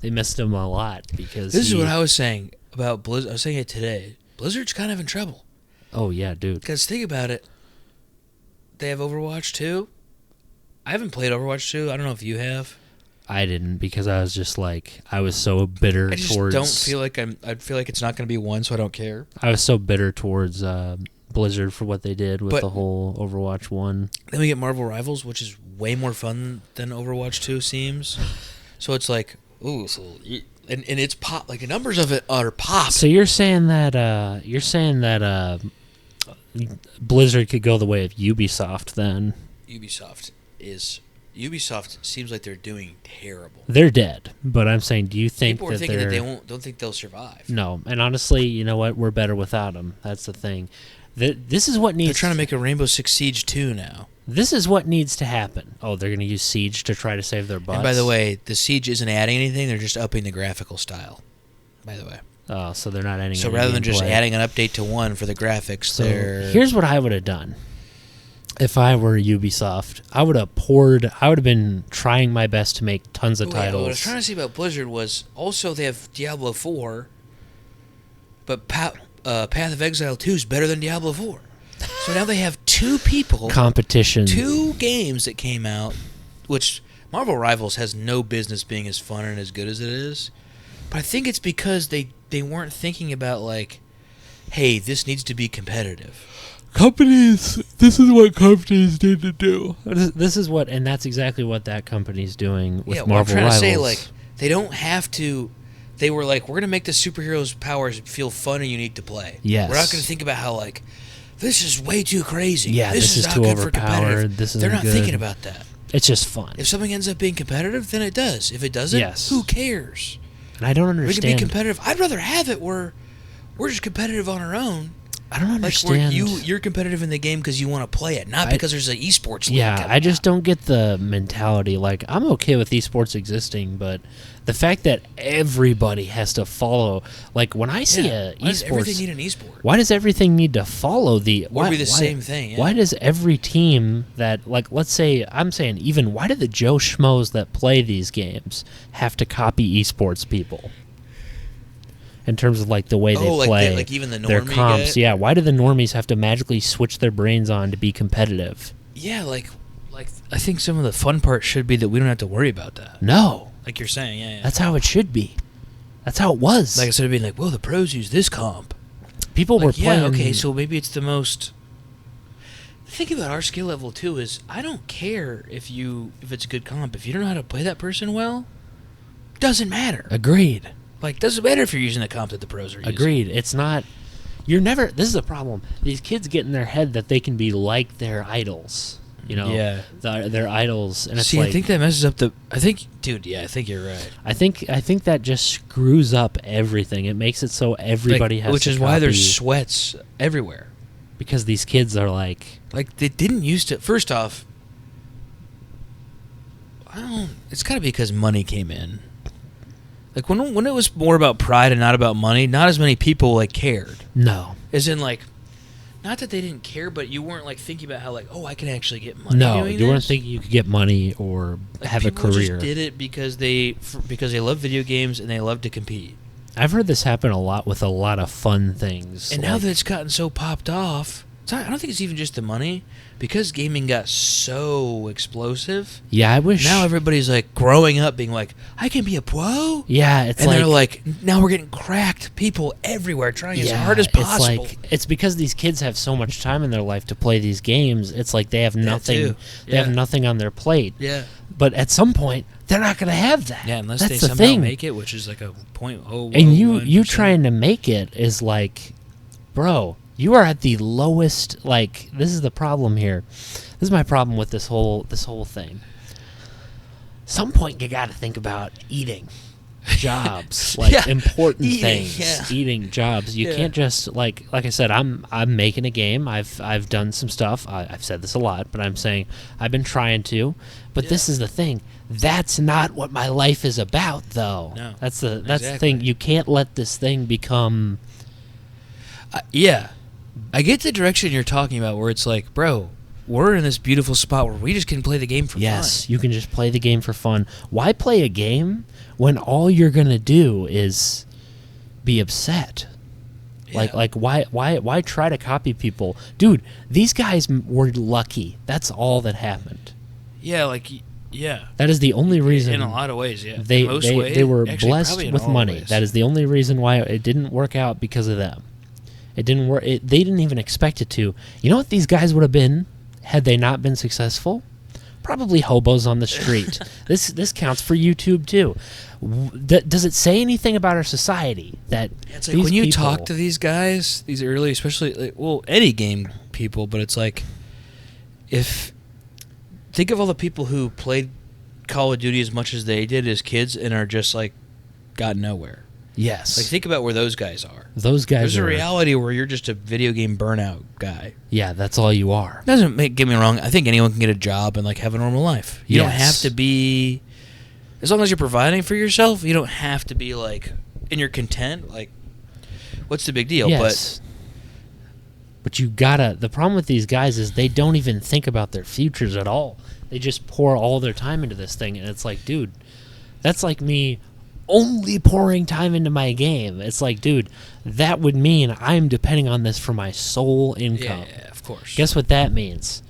They missed him a lot because this is what I was saying about Blizzard. I was saying it today. Blizzard's kind of in trouble. Oh yeah, dude. Because think about it. They have Overwatch 2. I haven't played Overwatch 2. I don't know if you have. I didn't, because I was just like, I was so bitter towards. I just don't feel like I feel like it's not going to be one, so I don't care. I was so bitter towards Blizzard for what they did with the whole Overwatch 1. Then we get Marvel Rivals, which is way more fun than Overwatch 2 seems. So it's like, ooh, and it's pop, like the numbers of it are pop. So you're saying that Blizzard could go the way of Ubisoft then? Ubisoft seems like they're doing terrible. They're dead, but I'm saying, do you think people are thinking that don't think they'll survive? No, and honestly, you know what? We're better without them. That's the thing. This is what needs. They're trying to make a Rainbow Six Siege 2 now. This is what needs to happen. Oh, they're going to use Siege to try to save their butts. And by the way, the Siege isn't adding anything; they're just upping the graphical style. By the way. Oh, so they're not adding. So rather than just adding an update to 1 for the graphics, so here's what I would have done. If I were Ubisoft, I would have been trying my best to make tons of titles. What I was trying to say about Blizzard was also they have Diablo 4, but Path of Exile 2 is better than Diablo 4. So now they have two competition, 2 games that came out, which Marvel Rivals has no business being as fun and as good as it is. But I think it's because they weren't thinking about like, hey, this needs to be competitive. This is what companies need to do. This is what, and that's exactly what that company's doing with Marvel Rivals. I'm trying to say, like, they don't have to. They were like, we're going to make the superheroes' powers feel fun and unique to play. Yes. We're not going to think about how, like, this is way too crazy. Yeah, this is not too good overpowered. They're not thinking about that. It's just fun. If something ends up being competitive, then it does. If it doesn't, who cares? And I don't understand. We can be competitive. I'd rather have it where we're just competitive on our own. I don't understand. Like you're competitive in the game because you want to play it, not because there's an esports league. Yeah, I just don't get the mentality. Like, I'm okay with esports existing, but the fact that everybody has to follow, like when I see a esports, does everything need an esport? Why does everything need to follow the? Or be the same thing? Yeah. Why does every team that, like, let's say, I'm saying, even why do the Joe Schmoes that play these games have to copy esports people? In terms of like the way they play, like even the normie their comps, yeah. Why do the normies have to magically switch their brains on to be competitive? Yeah, like I think some of the fun part should be that we don't have to worry about that. No, like you're saying, yeah. That's how it should be. That's how it was. Like instead of being like, well, the pros use this comp. People were playing. Okay, so maybe it's the most. Think about our skill level too. Is I don't care if it's a good comp. If you don't know how to play that person well, doesn't matter. Agreed. Like, doesn't matter if you're using the comp that the pros are using. Agreed. It's not. You're never. This is a problem. These kids get in their head that they can be like their idols. You know. Yeah. Their idols, and it's See, like. I think that messes up the. I think you're right. I think that just screws up everything. It makes it so everybody has. Which to is why there's copy, sweats everywhere. because these kids are like. Like, they didn't used to. First off, it's got to be because money came in. Like, when it was more about pride and not about money, not as many people, like, cared. No. As in, like, not that they didn't care, but you weren't, like, thinking about how, like, oh, I can actually get money No, doing you weren't this. thinking you could get money or Like, have a people career. just did it because they love video games and they love to compete. I've heard this happen a lot with a lot of fun things. And like, now that it's gotten so popped off, I don't think it's even just the money. Because gaming got so explosive, yeah, I wish. now everybody's like growing up being like, I can be a pro? Yeah, it's and like. they're like, now we're getting cracked people everywhere trying as hard as possible. It's because these kids have so much time in their life to play these games. It's like they have nothing. too. They have Yeah. nothing on their plate. Yeah. But at some point, they're not going to have that. Yeah, unless That's they the somehow thing. make it, which is like a point. And you trying to make it is like, bro, you are at the lowest. Like, this is the problem here. This is my problem with this whole thing. Some point you got to think about eating, jobs, like Yeah, important eating, things, yeah. eating jobs. You Yeah. can't just like I said. I'm making a game. I've done some stuff. I've said this a lot, but I'm saying I've been trying to. But this is the thing. That's not what my life is about, though. No, that's the exactly. thing. You can't let this thing become. Yeah. I get the direction you're talking about where it's like, bro, we're in this beautiful spot where we just can play the game for Yes, fun. you can just play the game for fun. Why play a game when all you're gonna do is be upset? Yeah. Like why try to copy people, dude? These guys were lucky. That's all that happened. Yeah, like, yeah. That is the only reason. In a lot of ways, yeah. They In most ways, they were actually, blessed probably in with all money. ways. That is the only reason why it didn't work out, because of them. It didn't work. They didn't even expect it to. You know what these guys would have been had they not been successful? Probably hobos on the street. This counts for YouTube too. Does it say anything about our society that It's like these when you people, talk to these guys, these early, especially, like, well, any game people, but it's like, think of all the people who played Call of Duty as much as they did as kids and are just like got nowhere. Yes, Like, think about where those guys are. those guys There's a are. reality where you're just a video game burnout guy. Yeah, that's all you are. Get me wrong. I think anyone can get a job and like have a normal life. You don't have Yes. to be, as long as you're providing for yourself. You don't have to be like, and you're content. Like, what's the big deal? Yes. But you gotta. The problem with these guys is they don't even think about their futures at all. They just pour all their time into this thing, and it's like, dude, that's like me only pouring time into my game. It's like, dude, that would mean I'm depending on this for my sole income. Yeah, of course. Guess what that means?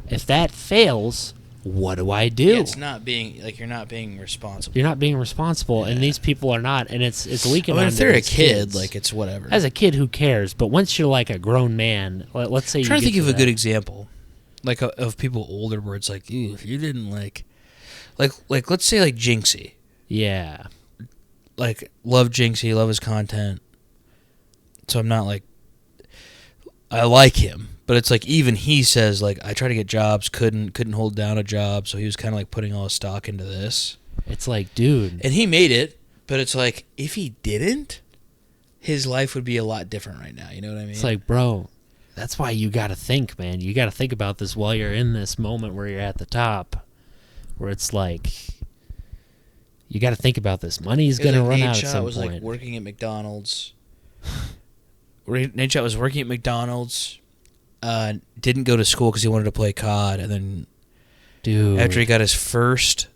If that fails, what do I do? Yeah, it's not being like, you're not being responsible. You're not being responsible, and these people are not, and it's leaking. I mean, if onto they're a these kid, kids. like, it's whatever. As a kid, who cares? But once you're like a grown man, let's say I'm you trying to get think of a that- good example, like of people older, where it's like, ew, if you didn't like let's say like Jinxie, Yeah. like, love Jinxie, love his content. So I'm not like, I like him, but it's like, even he says like, I try to get jobs, couldn't hold down a job, so he was kind of like putting all his stock into this, It's like, dude. and he made it. But it's like, if he didn't, his life would be a lot different right now. You know what I mean? It's like, bro, that's why you got to think, man. You got to think about this while you're in this moment where you're at the top, where it's like, you got to think about this. Money's It was going to like run Nate out at Shot some was point. like working at McDonald's. Nate Shot was working at McDonald's. Didn't go to school because he wanted to play COD, and then Dude. after he got his first,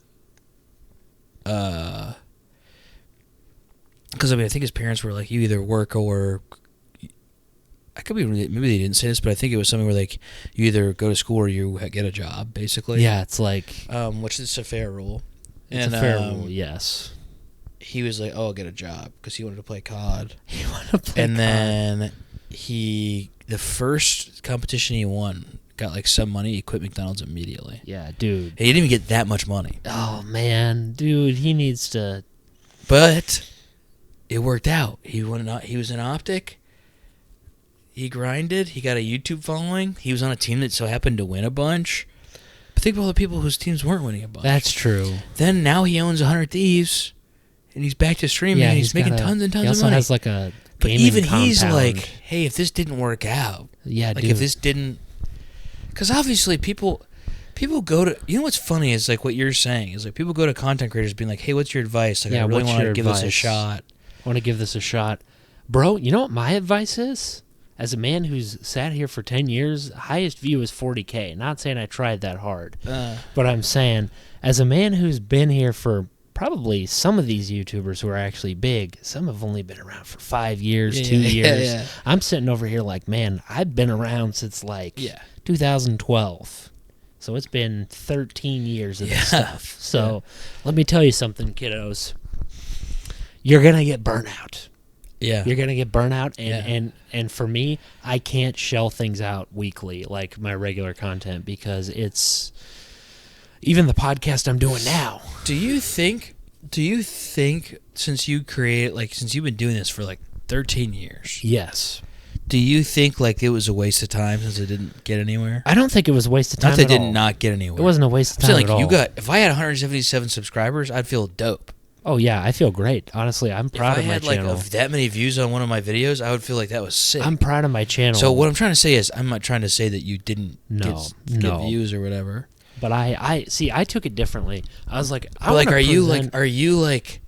because I mean, I think his parents were like, you either work or, I could be, maybe they didn't say this, but I think it was something where like, you either go to school or you get a job, basically. Yeah, it's like, Which is a fair rule. it's a fair rule, yes. He was like, oh, I'll get a job because he wanted to play COD. You want to play And COD. then the first competition he won, got like some money, he quit McDonald's immediately. Yeah, dude. He didn't even get that much money. Oh man, dude, he needs to. But it worked out. He was an optic. He grinded. He got a YouTube following. He was on a team that so happened to win a bunch. But think about all the people whose teams weren't winning a bunch. That's true. Then now he owns 100 Thieves, and he's back to streaming. Yeah, and he's making tons and tons of money. He also has like a but gaming even compound. he's like, hey, if this didn't work out, yeah, like dude. if this didn't, because obviously people go to, you know what's funny is like what you're saying is like people go to content creators being like, hey, what's your advice? Like, yeah, I really what's want your to give this a advice? shot. I want to give this a shot, bro. You know what my advice is? As a man who's sat here for 10 years, highest view is 40K. Not saying I tried that hard, but I'm saying as a man who's been here for probably some of these YouTubers who are actually big, some have only been around for 5 years, 2 years. Yeah. I'm sitting over here like, man, I've been around since like 2012. So it's been 13 years of this stuff. So let me tell you something, kiddos. You're going to get burnout. Yeah. You're going to get burnout, and for me, I can't shell things out weekly like my regular content because it's even the podcast I'm doing now. Do you think since you've been doing this for like 13 years, Yes. do you think like it was a waste of time since it didn't get anywhere? I don't think it was a waste of time Not that it at did all. not get anywhere. It wasn't a waste of time like at all. if I had 177 subscribers, I'd feel dope. Oh, yeah, I feel great. Honestly, I'm proud of my If I had channel. like that many views on one of my videos, I would feel like that was sick. I'm proud of my channel. So what I'm trying to say is, I'm not trying to say that you didn't No. get views or whatever. But I took it differently. I was like, Are you like,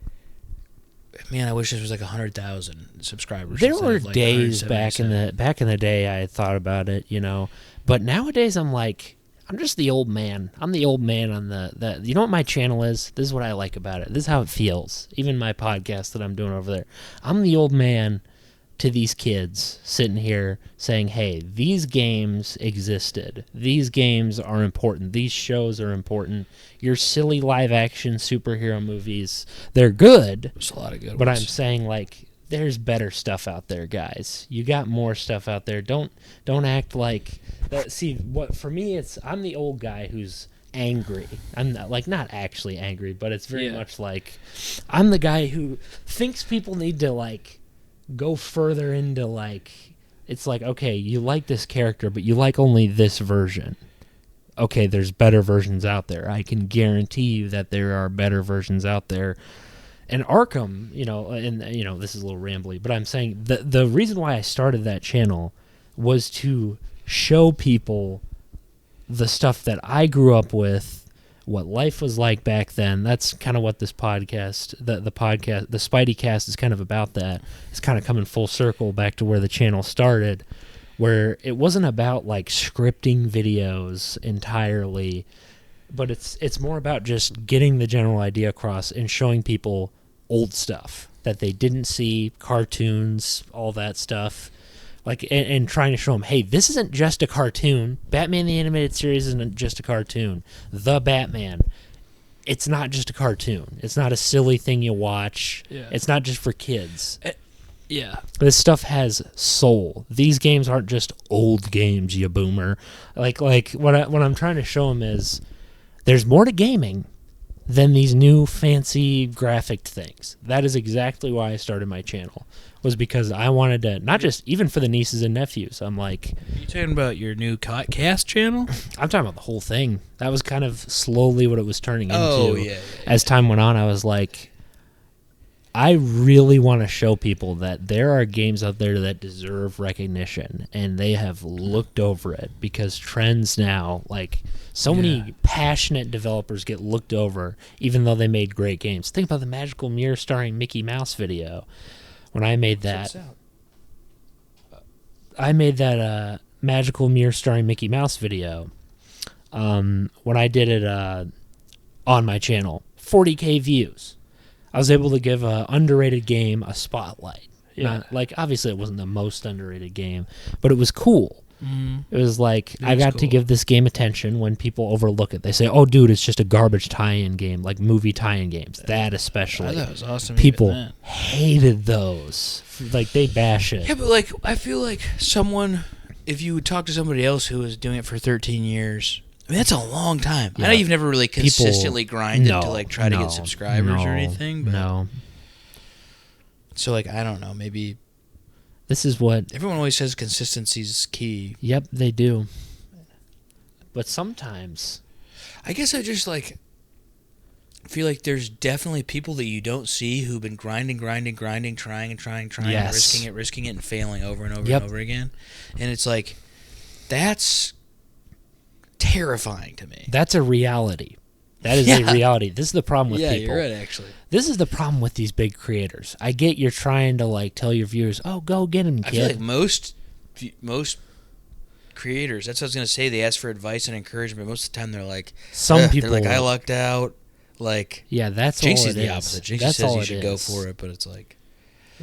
man, I wish this was like 100,000 subscribers. There instead were of, like, days back in 177. the day I thought about it, you know. But nowadays I'm like, I'm just the old man. I'm the old man on the you know what my channel is? This is what I like about it. This is how it feels. Even my podcast that I'm doing over there. I'm the old man to these kids sitting here saying, hey, these games existed. These games are important. These shows are important. Your silly live action superhero movies, they're good. There's a lot of good But ones. I'm saying, like, there's better stuff out there, guys. You got more stuff out there. Don't act like that. See, what for me, I'm the old guy who's angry. I'm not actually angry, but it's very much like I'm the guy who thinks people need to like go further into like it's like, okay, you like this character, but you like only this version. Okay, there's better versions out there. I can guarantee you that there are better versions out there. And Arkham, this is a little rambly, but I'm saying the reason why I started that channel was to show people the stuff that I grew up with, what life was like back then. That's kind of what this podcast, the Spidey Cast is kind of about that. It's kind of coming full circle back to where the channel started, where it wasn't about like scripting videos entirely, but it's more about just getting the general idea across and showing people old stuff that they didn't see, cartoons, all that stuff, like and trying to show them, hey, this isn't just a cartoon. Batman the Animated Series isn't just a cartoon. The Batman, it's not just a cartoon. It's not a silly thing you watch. Yeah. It's not just for kids. Yeah. This stuff has soul. These games aren't just old games, you boomer. Like what I'm trying to show them is there's more to gaming than these new fancy graphic things. That is exactly why I started my channel, was because I wanted to, not just even for the nieces and nephews. I'm like, Are you talking about your new cast channel? I'm talking about the whole thing. That was kind of slowly what it was turning into. Oh, yeah. As time went on, I was like, I really want to show people that there are games out there that deserve recognition, and they have looked over it because trends now, like so many passionate developers get looked over, even though they made great games. Think about the Magical Mirror starring Mickey Mouse video. When I made that, Magical Mirror starring Mickey Mouse video. When I did it on my channel, 40K views. I was able to give an underrated game a spotlight. Yeah. Obviously it wasn't the most underrated game, but it was cool. Mm. It was like, It I was got to cool. give this game attention when people overlook it. They say, oh, dude, it's just a garbage tie-in game, like movie tie-in games. That I especially. thought it was awesome. People even then. hated those. Like, they bash it. Yeah, but like I feel like someone if you would talk to somebody else who was doing it for 13 years, I mean, that's a long time. Yeah. I know you've never really consistently grinded to like try to no, get subscribers or no, anything. But, no. So like, I don't know, maybe This is what... everyone always says consistency's key. Yep, they do. But sometimes... I guess I just like feel like there's definitely people that you don't see who've been grinding, trying, Yes. risking it, and failing over and over Yep. and over again. And it's like, that's terrifying to me. That's a reality. That is Yeah. a reality. This is the problem with Yeah, people. you're right, actually. This is the problem with these big creators. I get you're trying to like tell your viewers, "Oh, go get him, kid." I feel like most creators, that's what I was going to say, they ask for advice and encouragement. Most of the time they're like, Some people they're like, I lucked out. Like, Yeah, that's Jinx all is it the is. opposite. Jinx That's says all you it should go is. for it, but it's like,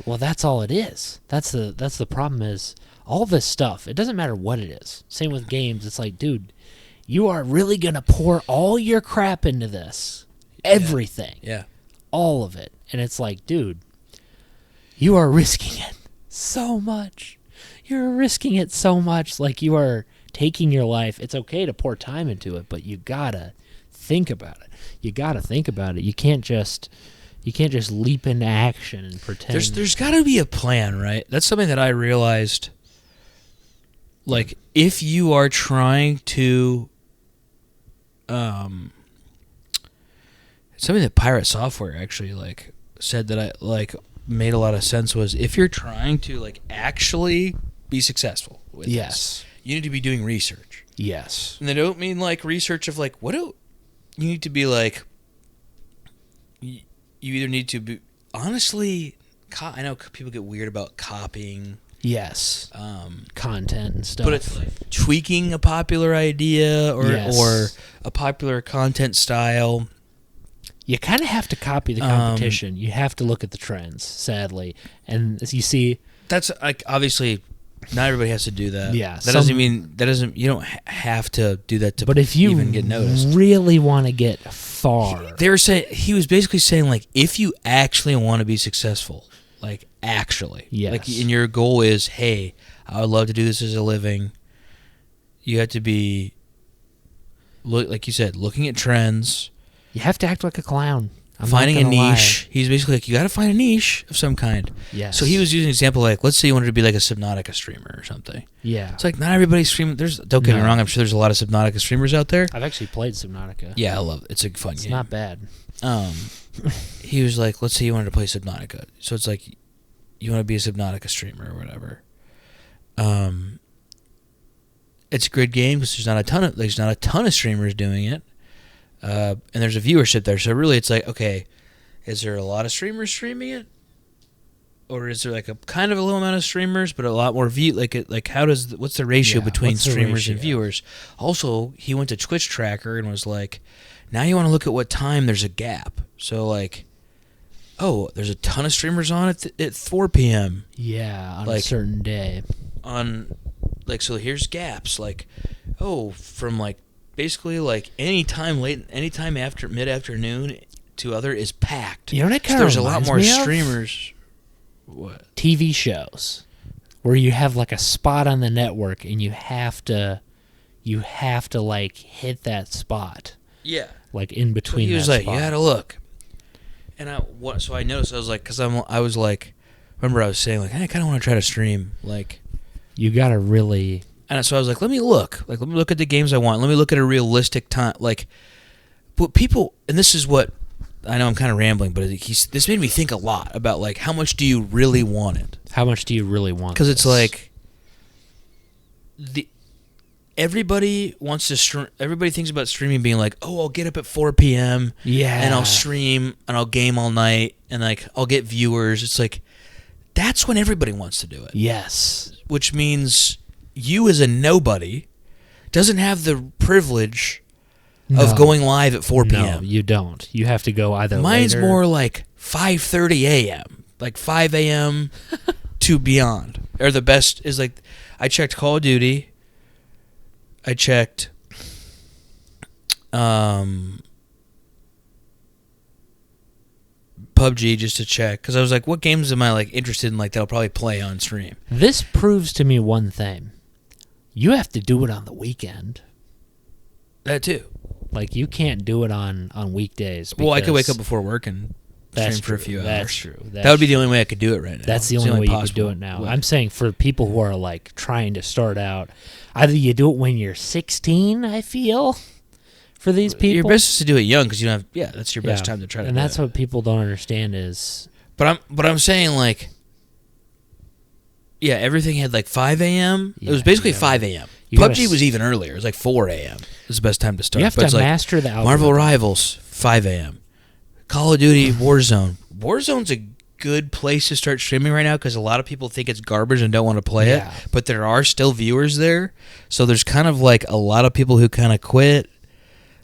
Well, that's all it is. That's the problem is all this stuff. It doesn't matter what it is. Same with games. It's like, dude, you are really going to pour all your crap into this. Everything. yeah. All of it. And it's like, dude, you are risking it so much. You're risking it so much. Like, you are taking your life. It's okay to pour time into it, but you gotta think about it. You can't just leap into action and pretend. There's got to be a plan, right? That's something that I realized. Like, if you are trying to, something that Pirate Software actually like said that I like made a lot of sense was, if you're trying to like actually be successful with this, you need to be doing research. Yes. And they don't mean like research of like, you need to be like, you either need to be, honestly, I know people get weird about copying. Yes. Content and stuff. But it's like tweaking a popular idea or a popular content style. You kind of have to copy the competition. You have to look at the trends, sadly. And as you see, that's like, obviously not everybody has to do that. Yeah, You don't have to do that to but if you even get noticed. really want to get far. He was basically saying like, if you actually want to be successful, like actually, Yes. like, and your goal is, hey, I would love to do this as a living, you have to be, like you said, looking at trends. You have to act like a clown. I'm finding not a gonna lie. niche. He's basically like, you got to find a niche of some kind. Yes. So he was using an example like, let's say you wanted to be like a Subnautica streamer or something. Yeah. It's like, not everybody's streaming. Don't get me wrong, I'm sure there's a lot of Subnautica streamers out there. I've actually played Subnautica. Yeah, I love it. It's a fun game. It's not bad. He was like, let's say you wanted to play Subnautica. So it's like, you want to be a Subnautica streamer or whatever. It's a good game because there's not a ton of streamers doing it. And there's a viewership there. So really it's like, okay, is there a lot of streamers streaming it? Or is there like a kind of a little amount of streamers, but a lot more what's the ratio between what's the streamers and ratio? viewers? Also, he went to Twitch Tracker and was like, now you want to look at what time there's a gap. So like, oh, there's a ton of streamers on at 4 p.m. Yeah, on a Like, certain day. So here's gaps. Like, oh, from like, basically like anytime after mid-afternoon to other is packed. You know what it So kind of there's a lot more of? streamers. What? TV shows where you have like a spot on the network and you have to like hit that spot. Yeah. Like in between. So he was that like, spot. you gotta look. And so I noticed, I was like, because I was like, remember I was saying like, hey, I kind of want to try to stream, like, You gotta really. and so I was like, let me look at the games I want. Let me look at a realistic time, like, but people, and this is what, I know I'm kind of rambling, but this made me think a lot about like, how much do you really want it? How much do you really want? Because it's this? like, everybody wants to stream. Everybody thinks about streaming being like, oh, I'll get up at 4 p.m. Yeah. and I'll stream and I'll game all night and like I'll get viewers. It's like, that's when everybody wants to do it. Yes. Which means you as a nobody doesn't have the privilege of going live at 4 p.m. No, you don't. You have to go either. Mine's later. more like 5:30 a.m. Like 5 a.m. to beyond. Or the best is like, I checked Call of Duty. I checked PUBG just to check, because I was like, what games am I like interested in, like that I'll probably play on stream? This proves to me one thing. you have to do it on the weekend. That too. Like, you can't do it on weekdays. Well, I could wake up before work and stream for a few hours. That's true. That would be the only way I could do it right now. That's the only way you could do it now. I'm saying for people who are, like, trying to start out, either you do it when you're 16, I feel, for these people. Your best is to do it young because you don't have, that's your best time to try to do it. And that's what people don't understand is... But I'm saying, like, everything had, like, 5 a.m. It was basically 5 a.m. PUBG was even earlier. It was like 4 a.m. It was the best time to start. You have to master the algorithm. Marvel Rivals, 5 a.m. Call of Duty Warzone. Warzone's a good place to start streaming right now because a lot of people think it's garbage and don't want to play it. But there are still viewers there. So there's kind of like a lot of people who kind of quit.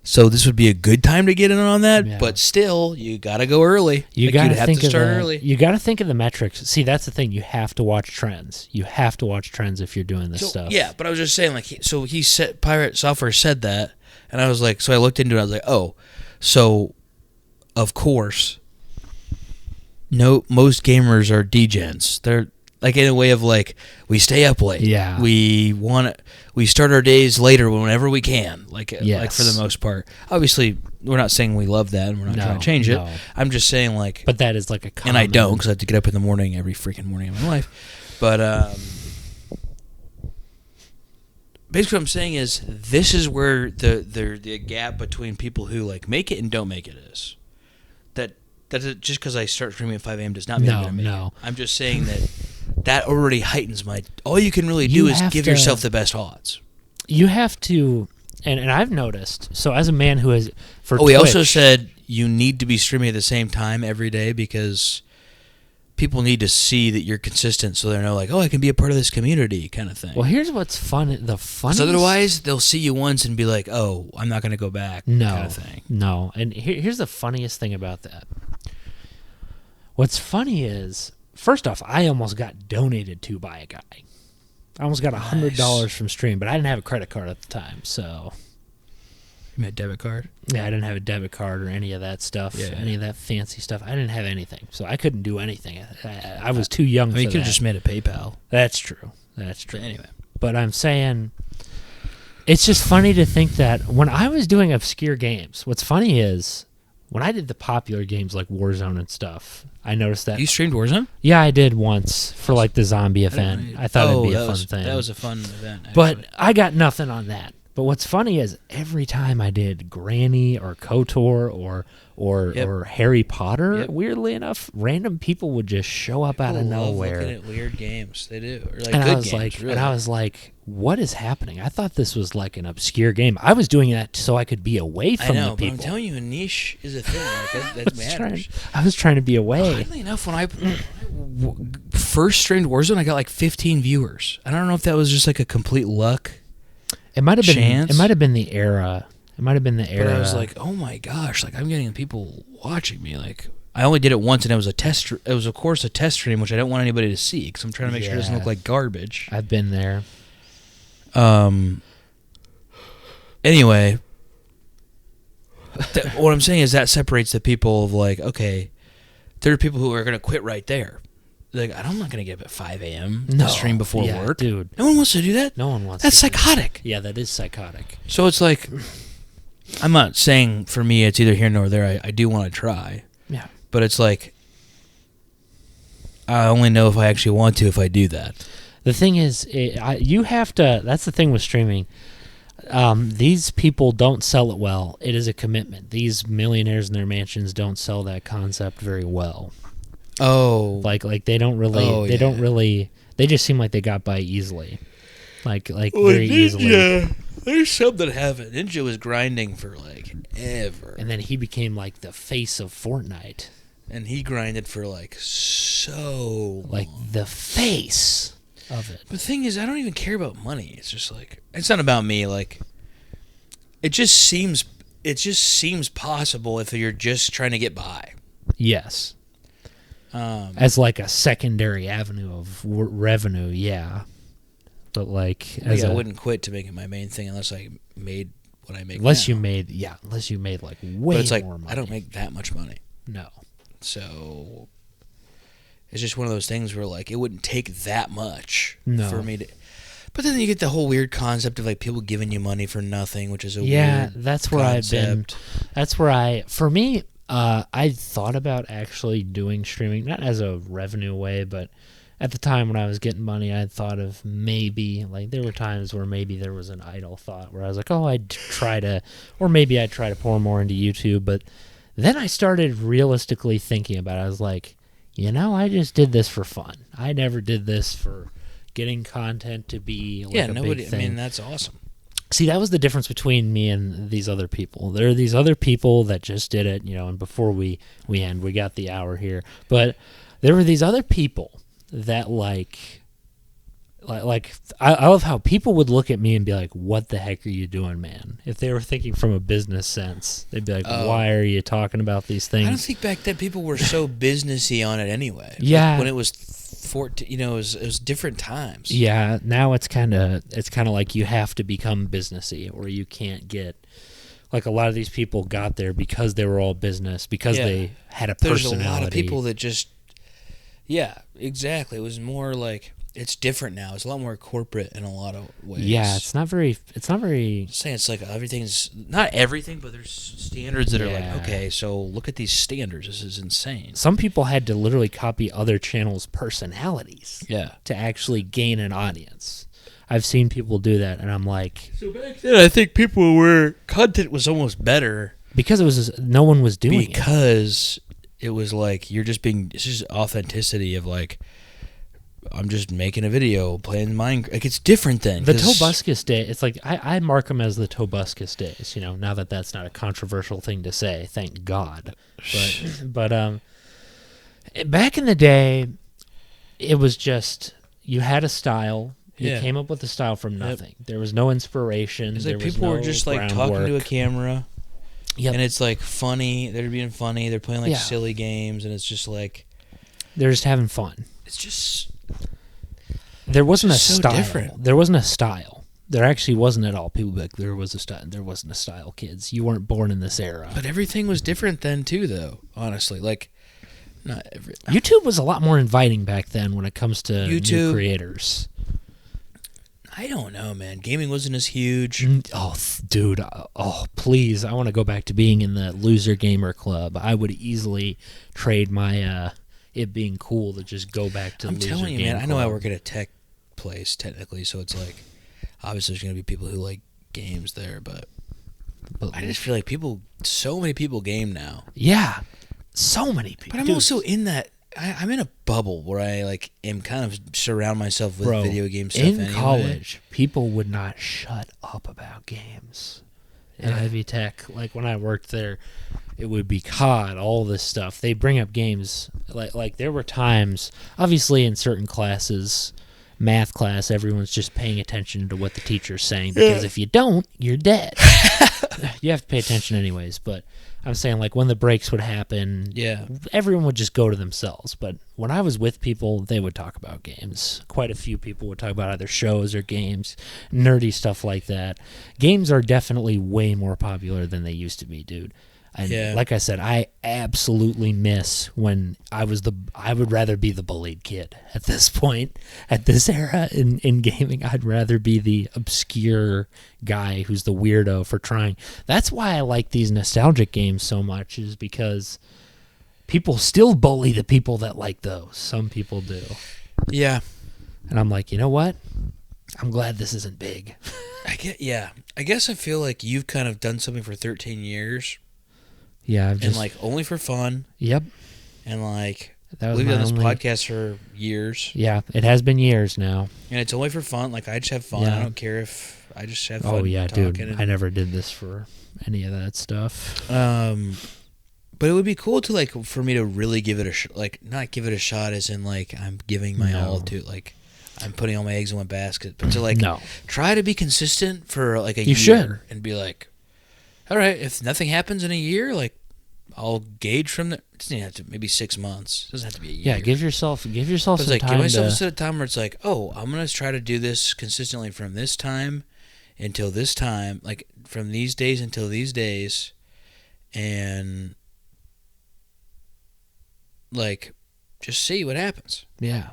So this would be a good time to get in on that. Yeah. But still, you got to go early. You got to start early. You got to think of the metrics. See, that's the thing. You have to watch trends. You have to watch trends if you're doing this stuff. Yeah, but I was just saying, like, he said, Pirate Software said that, and I was like, so I looked into it. I was like, oh, so of course, most gamers are degens. They're like in a way of like we stay up late. Yeah, we start our days later whenever we can. Like for the most part. Obviously, we're not saying we love that, and we're not trying to change it. I'm just saying like. But that is like a common... And I don't because I have to get up in the morning every freaking morning of my life. But basically, what I'm saying is this is where the gap between people who like make it and don't make it is. That just because I start streaming at 5 a.m. does not mean I'm going to make it. I'm just saying that already heightens my... All you can really do is give yourself the best odds. You have to... And I've noticed, so as a man who has... Twitch, we also said you need to be streaming at the same time every day because people need to see that you're consistent so they know like, oh, I can be a part of this community kind of thing. Well, here's what's fun. The funniest... Otherwise, they'll see you once and be like, oh, I'm not going to go back kind of thing. No. And here's the funniest thing about that. What's funny is, first off, I almost got donated to by a guy. I almost got $100 from Stream, but I didn't have a credit card at the time, so... You had a debit card? Yeah, I didn't have a debit card or any of that stuff, any of that fancy stuff. I didn't have anything, so I couldn't do anything. I was too young for that. You could have just made a PayPal. That's true. That's true. But anyway. But I'm saying, it's just funny to think that when I was doing obscure games, what's funny is, when I did the popular games like Warzone and stuff, I noticed that... You streamed Warzone? Yeah, I did once for like the zombie event. I thought it'd be a fun thing. That was a fun event, actually. But I got nothing on that. But what's funny is every time I did Granny or KOTOR or Harry Potter, weirdly enough, random people would just show up out of nowhere. Looking at weird games, they do. Or like and good I was games, like, really. And I was like, what is happening? I thought this was like an obscure game. I was doing that so I could be away from the people. But I'm telling you, a niche is a thing. Like that matters. I was trying to be away. Oddly enough, when I first streamed Warzone, I got like 15 viewers. I don't know if that was just like a complete luck. It might have been. Chance. It might have been the era. But I was like, oh my gosh! Like I'm getting people watching me. Like I only did it once, and it was a test. It was of course a test stream, which I don't want anybody to see because I'm trying to make sure it doesn't look like garbage. I've been there. Anyway, what I'm saying is that separates the people of like, okay, there are people who are going to quit right there. Like, I'm not going to get up at 5 a.m. to stream before work. Dude. No one wants to do that. No one wants That's psychotic. Yeah, that is psychotic. So it's like, I'm not saying for me it's either here nor there. I do want to try. Yeah. But it's like, I only know if I actually want to if I do that. The thing is, you have to, that's the thing with streaming. These people don't sell it well. It is a commitment. These millionaires in their mansions don't sell that concept very well. Oh, like they don't really. Don't really. They just seem like they got by easily, like very easily. Yeah, there's some that haven't. Ninja was grinding for like ever, and then he became like the face of Fortnite, and he grinded for like so like long. The face of it. But the thing is, I don't even care about money. It's just like it's not about me. Like it just seems possible if you're just trying to get by. Yes. As like a secondary avenue of revenue, yeah. But like, I wouldn't quit to make it my main thing unless I made what I make. Unless now. you made like way but it's like, more money. I don't make that much money. No. So it's just one of those things where like it wouldn't take that much for me to. But then you get the whole weird concept of like people giving you money for nothing, which is a Yeah, weird that's where concept. for me, I thought about actually doing streaming, not as a revenue way, but at the time when I was getting money, I thought of maybe, like, there were times where maybe there was an idle thought where I was like, oh, I'd try to, or maybe I'd try to pour more into YouTube. But then I started realistically thinking about it. I was like, I just did this for fun. I never did this for getting content to be like a big thing. I mean, that's awesome. See, that was the difference between me and these other people. There are these other people that just did it, and before we end, we got the hour here. But there were these other people that I love how people would look at me and be like, what the heck are you doing, man? If they were thinking from a business sense, they'd be like, why are you talking about these things? I don't think back then people were so businessy on it anyway. Yeah. Like when it was 14, it was different times. Yeah, now it's kind of like you have to become businessy, or you can't get, like, a lot of these people got there because they were all business, because they had a personality. There's a lot of people that just, yeah, exactly. It was more like, it's different now. It's a lot more corporate in a lot of ways. Yeah, it's not very. I'm saying it's like everything's, not everything, but there's standards that are like, okay, so look at these standards. This is insane. Some people had to literally copy other channels' personalities to actually gain an audience. I've seen people do that, and I'm like, so back then I think content was almost better because no one was doing it. Because it was like it's just authenticity of like, I'm just making a video, playing Minecraft. Like, it's different then. The Tobuscus day, it's like, I mark them as the Tobuscus days, now that that's not a controversial thing to say, thank God. But back in the day, it was just, you had a style, you came up with a style from nothing. There was no inspiration. It's like people were just like talking to a camera, and it's like funny, they're being funny, they're playing like silly games, and it's just like, they're just having fun. It's just, there wasn't a so style. Different. There wasn't a style. There actually wasn't at all. People be like, there was a style. There wasn't a style, kids. You weren't born in this era. But everything was different then too, though. Honestly, like, not every. YouTube was a lot more inviting back then when it comes to new creators. I don't know, man. Gaming wasn't as huge. Oh, dude. Oh, please. I want to go back to being in the loser gamer club. I would easily trade my it being cool to just go back to the loser gamer club. I'm telling you, man. I know I work at a tech place technically, so it's like, obviously there's going to be people who like games there, but I just feel like so many people game now. Yeah. So many people. But I'm also in that, I'm in a bubble where I like am kind of surround myself with video game stuff in anyway. College, people would not shut up about games. In Ivy Tech, like when I worked there, it would be COD, all this stuff. They bring up games. Like there were times, obviously in certain classes, math class, everyone's just paying attention to what the teacher's saying, because if you don't, you're dead. You have to pay attention anyways, but I'm saying, like, when the breaks would happen, everyone would just go to themselves. But when I was with people, they would talk about games. Quite a few people would talk about either shows or games, nerdy stuff like that. Games are definitely way more popular than they used to be, dude. And like I said, I absolutely miss when I would rather be the bullied kid at this point, at this era in gaming. I'd rather be the obscure guy who's the weirdo for trying. That's why I like these nostalgic games so much, is because people still bully the people that like those. Some people do. Yeah. And I'm like, you know what? I'm glad this isn't big. I guess I feel like you've kind of done something for 13 years. Yeah, and like only for fun. Yep. And like we've done this podcast for years. Yeah, it has been years now. And it's only for fun. Like, I just have fun. I don't care if I just have fun. Oh yeah, dude. I never did this for any of that stuff. But it would be cool to like for me to really give it not give it a shot as in like I'm giving my all to like I'm putting all my eggs in one basket, but to like try to be consistent for like a year and be like, all right, if nothing happens in a year, like I'll gauge from it doesn't have to, maybe 6 months. It doesn't have to be a year. Yeah, give yourself some time. Give myself a set of time where it's like, oh, I'm gonna try to do this consistently from this time until this time, like from these days until these days, and like just see what happens. Yeah.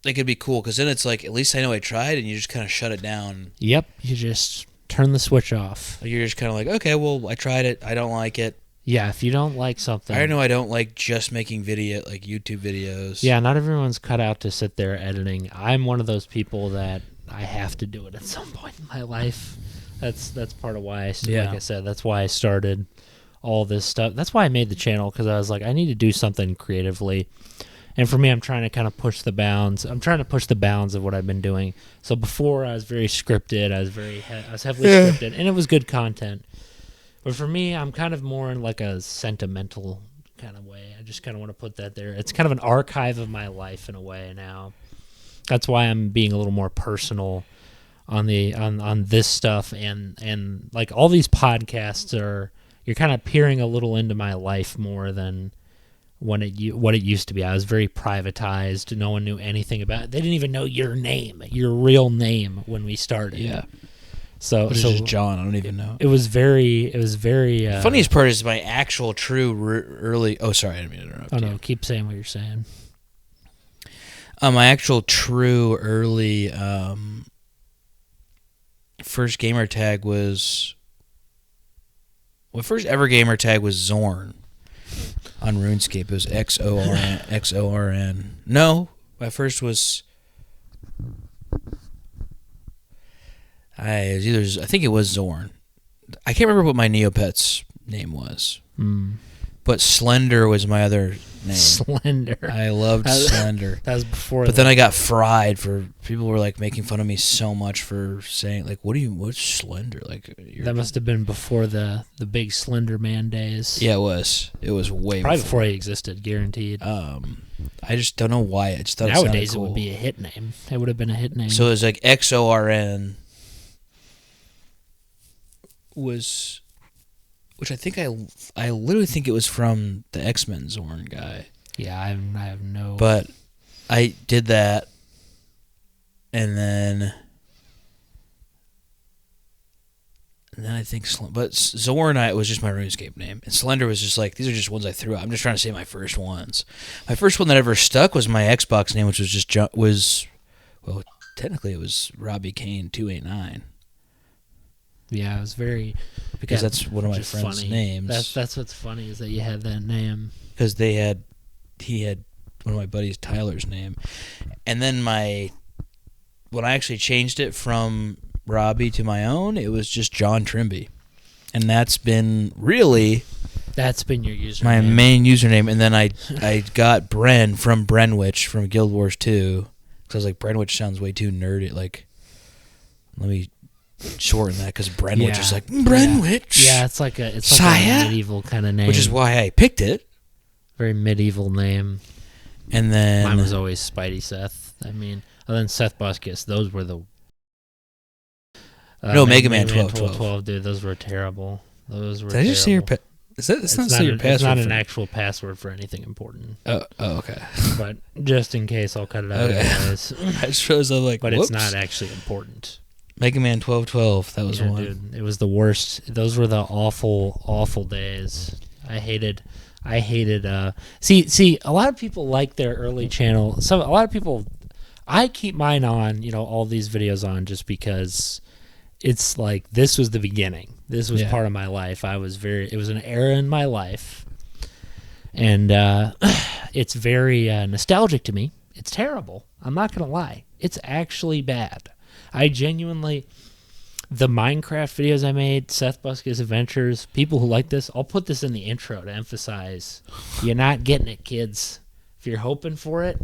Like, it'd be cool, because then it's like, at least I know I tried, and you just kind of shut it down. Yep, you just turn the switch off. Like, you're just kind of like, okay, well, I tried it. I don't like it. Yeah, if you don't like something... I know I don't like just making YouTube videos. Yeah, not everyone's cut out to sit there editing. I'm one of those people that I have to do it at some point in my life. That's part of why, like I said, that's why I started all this stuff. That's why I made the channel, because I was like, I need to do something creatively. And for me, I'm trying to kind of push the bounds. I'm trying to push the bounds of what I've been doing. So before, I was very scripted. I was heavily scripted, and it was good content. But for me, I'm kind of more in like a sentimental kind of way. I just kind of want to put that there. It's kind of an archive of my life in a way now. That's why I'm being a little more personal on this stuff, and like all these podcasts you're kind of peering a little into my life more than what it used to be. I was very privatized. No one knew anything about it. They didn't even know your real name when we started. Yeah. So it's just John. I don't even know. It was very. Funniest part is my actual true early. Oh, sorry, I didn't mean to interrupt. Oh no, keep saying what you're saying. My actual true early first gamer tag was. My first ever gamer tag was Zorn on RuneScape. It was XORN. No, my first was. I think it was Zorn. I can't remember what my Neopet's name was. But Slender was my other name. Slender. I loved Slender. That was before. But then I got fried for people were like making fun of me so much for saying like, what's Slender? Like that must have been before the big Slender Man days. Yeah, it was. It was way probably before he existed, guaranteed. I just don't know why. I just thought nowadays it, cool. It would be a hit name. It would have been a hit name. So it was like XORN. Was, which I think I literally think it was from the X-Men Zorn guy. Yeah, I have no. But I did that, and then I think, but Zorn was just my RuneScape name, and Slender was just like, these are just ones I threw out. I'm just trying to say my first ones. My first one that ever stuck was my Xbox name, which was just well, technically it was Robbie Kane 289. Yeah, it was very because that's one of my friends' names. That's what's funny is that you had that name because he had one of my buddies Tyler's name, and then when I actually changed it from Robbie to my own, it was just John Trimby, and that's been your username, my main username, and then I got Bren from Brenwich from Guild Wars 2 because I was like Brenwich sounds way too nerdy. Like, let me shorten that because Brenwich is like Brenwich. Yeah, it's like a medieval kind of name, which is why I picked it. Very medieval name. And then mine was always Spideyseth. I mean, other than Seth Buskus, those were the Mega Man 12, dude. Those were terrible. Those were. Did I just say your It's not your password. It's not an actual password for anything important. Oh, okay. But just in case, I'll cut it out. Anyways. I just realized I was like, but whoops. It's not actually important. Mega Man 12. That was one. Dude, it was the worst. Those were the awful days. I hated. See, a lot of people like their early channel. A lot of people. I keep mine on. All these videos on just because. It's like this was the beginning. This was part of my life. It was an era in my life, and it's very nostalgic to me. It's terrible. I'm not gonna lie. It's actually bad. I genuinely, the Minecraft videos I made, Seth Buskus Adventures, people who like this, I'll put this in the intro to emphasize, you're not getting it, kids. If you're hoping for it,